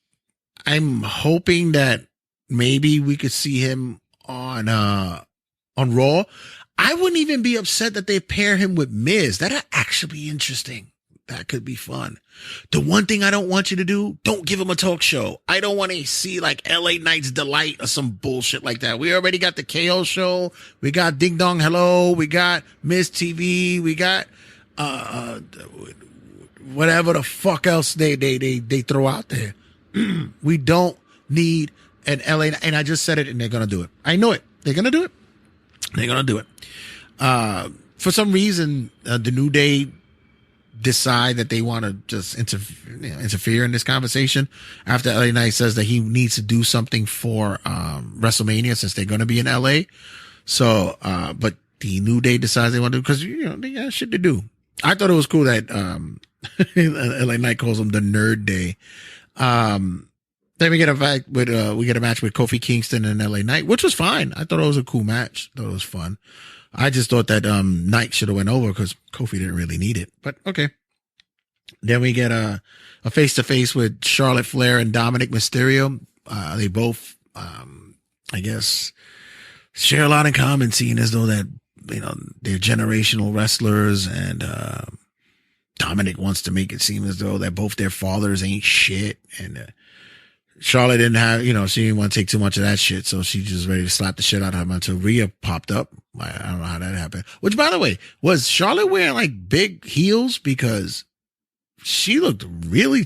hoping that maybe we could see him on Raw. I wouldn't even be upset that they pair him with Miz. That'd actually be interesting. That could be fun. The one thing I don't want you to do, don't give him a talk show. I don't want to see like LA Knight's Delight or some bullshit like that. We already got the KO show. We got Ding Dong Hello. We got Miz TV. We got whatever the fuck else they throw out there. We don't need an LA, and I just said it, and they're gonna do it. I know it. They're gonna do it. They're gonna do it. For some reason, the New Day decide that they want to just interfere in this conversation after LA Knight says that he needs to do something for WrestleMania since they're going to be in LA. So, but the New Day decides they want to, because they got shit to do. I thought it was cool that LA Knight calls them the Nerd Day. Then we get a match with Kofi Kingston and LA Knight, which was fine. I thought it was a cool match. I thought it was fun. I just thought that Knight should have went over because Kofi didn't really need it. But okay. Then we get a face-to-face with Charlotte Flair and Dominic Mysterio. They both, I guess, share a lot in common, seeing as though that, they're generational wrestlers, and Dominic wants to make it seem as though that both their fathers ain't shit. And Charlotte didn't have, she didn't want to take too much of that shit, so she just ready to slap the shit out of him until Rhea popped up. I don't know how that happened. Which, by the way, was Charlotte wearing like big heels? Because she looked really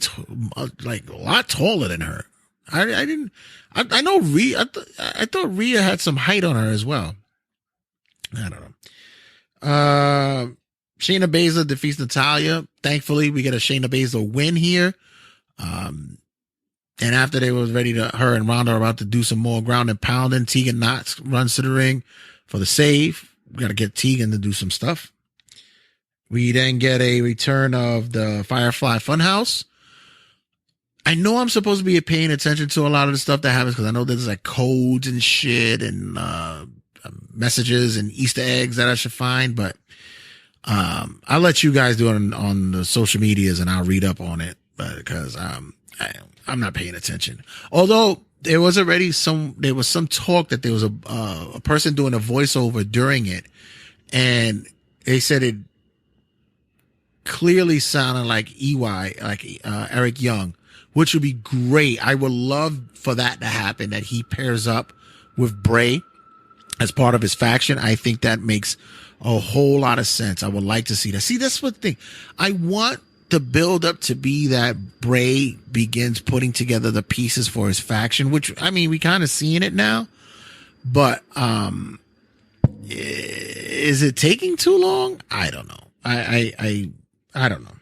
like a lot taller than her. I know Rhea. I thought Rhea had some height on her as well. I don't know. Shayna Baszler defeats Natalya. Thankfully, we get a Shayna Baszler win here. And after they was ready to, her and Ronda are about to do some more ground and pounding, Tegan Knox runs to the ring for the save. We got to get Tegan to do some stuff. We then get a return of the Firefly Funhouse. I know I'm supposed to be paying attention to a lot of the stuff that happens, because I know there's like codes and shit and messages and Easter eggs that I should find, but I'll let you guys do it on the social medias and I'll read up on it, because I'm not paying attention. Although there was some talk that there was a person doing a voiceover during it, and they said it clearly sounded like EY, like Eric Young, which would be great. I would love for that to happen, that he pairs up with Bray as part of his faction. I think that makes a whole lot of sense. I would like to see that. See, that's what the thing. I want the build up to be that Bray begins putting together the pieces for his faction, which, I mean, we kind of seeing it now, but is it taking too long? I don't know. I don't know,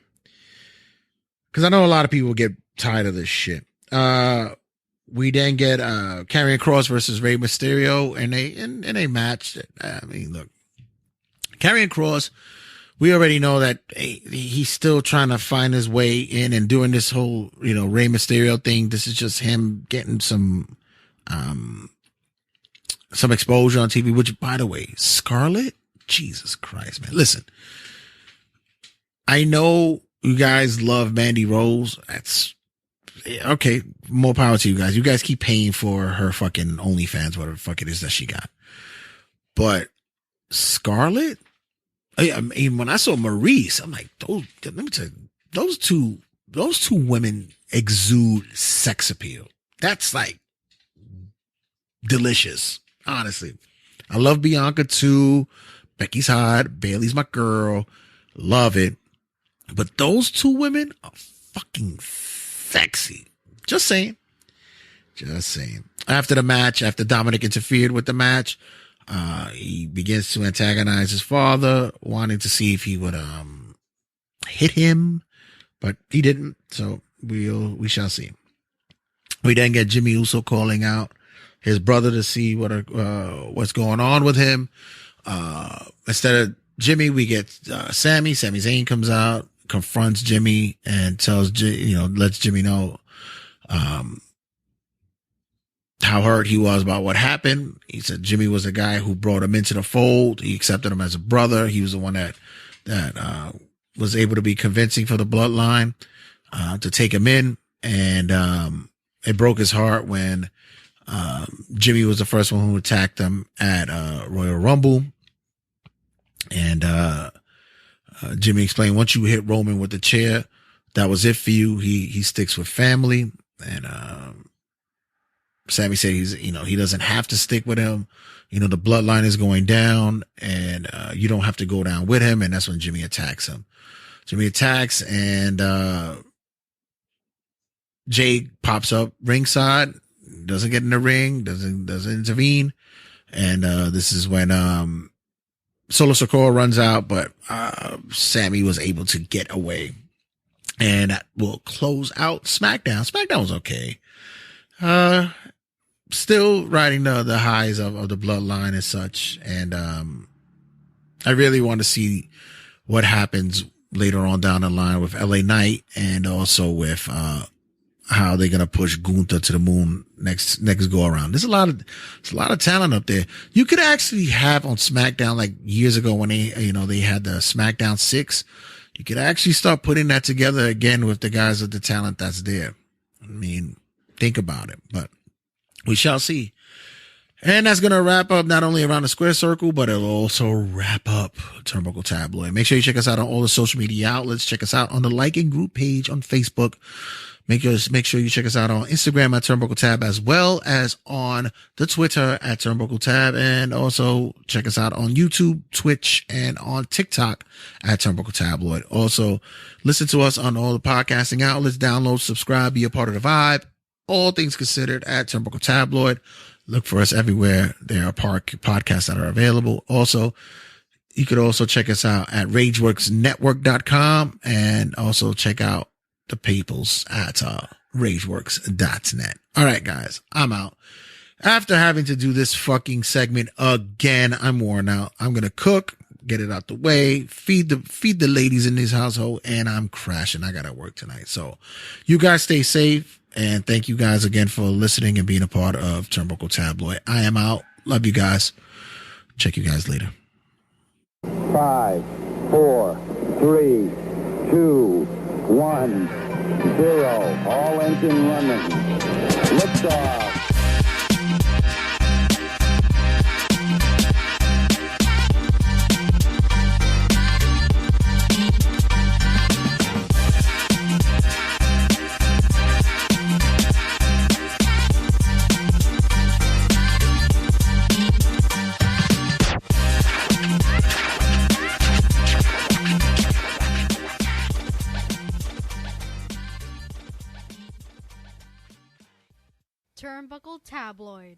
because I know a lot of people get tired of this shit. We then get Karrion Kross versus Rey Mysterio in a match. I mean, look, Karrion Kross, we already know that he's still trying to find his way in and doing this whole, Rey Mysterio thing. This is just him getting some exposure on TV, which, by the way, Scarlett, Jesus Christ, man. Listen, I know you guys love Mandy Rose. That's okay. More power to you guys. You guys keep paying for her fucking OnlyFans, whatever the fuck it is that she got. But Scarlett, I mean, when I saw Maurice, I'm like, let me tell you, those two women exude sex appeal. That's like delicious, honestly. I love Bianca too. Becky's hot. Bailey's my girl. Love it. But those two women are fucking sexy. Just saying. After the match, after Dominic interfered with the match, he begins to antagonize his father, wanting to see if he would hit him, but he didn't. So we shall see. We then get Jimmy Uso calling out his brother to see what's going on with him. Instead of Jimmy, we get Sami. Sami Zayn comes out, confronts Jimmy, and lets Jimmy know how hurt he was about what happened. He said Jimmy was the guy who brought him into the fold. He accepted him as a brother. He was the one that was able to be convincing for the bloodline to take him in. And it broke his heart when Jimmy was the first one who attacked him at Royal Rumble. And Jimmy explained, once you hit Roman with the chair, that was it for you. He sticks with family. And Sami said he doesn't have to stick with him. The bloodline is going down, and you don't have to go down with him. And that's when Jimmy attacks him. Jimmy attacks, and Jay pops up ringside, doesn't get in the ring, doesn't intervene. And this is when Solo Sikoa runs out, but Sami was able to get away. And that will close out SmackDown. SmackDown was okay. Still riding the highs of the bloodline and such. And I really want to see what happens later on down the line with LA Knight, and also with how they're gonna push Gunther to the moon next go around. There's a lot of talent up there. You could actually have on SmackDown, like years ago when they had the SmackDown 6. You could actually start putting that together again with the guys of the talent that's there. I mean, think about it, but we shall see. And that's going to wrap up not only Around the Square Circle, but it'll also wrap up Turnbuckle Tabloid. Make sure you check us out on all the social media outlets. Check us out on the Like and Group page on Facebook. Make sure you check us out on Instagram at Turnbuckle Tab, as well as on the Twitter at Turnbuckle Tab. And also check us out on YouTube, Twitch, and on TikTok at Turnbuckle Tabloid. Also, listen to us on all the podcasting outlets. Download, subscribe, be a part of the vibe. All things considered at Turnbuckle Tabloid. Look for us everywhere there are podcasts that are available. Also, you could also check us out at RageWorksNetwork.com, and also check out the peoples at RageWorks.net. All right, guys, I'm out. After having to do this fucking segment again, I'm worn out. I'm going to cook, get it out the way, feed the ladies in this household, and I'm crashing. I got to work tonight. So you guys stay safe. And thank you guys again for listening and being a part of Turnbuckle Tabloid. I am out. Love you guys. Check you guys later. 5, 4, 3, 2, 1, 0. All engine running. Liftoff. Turnbuckle Tabloid.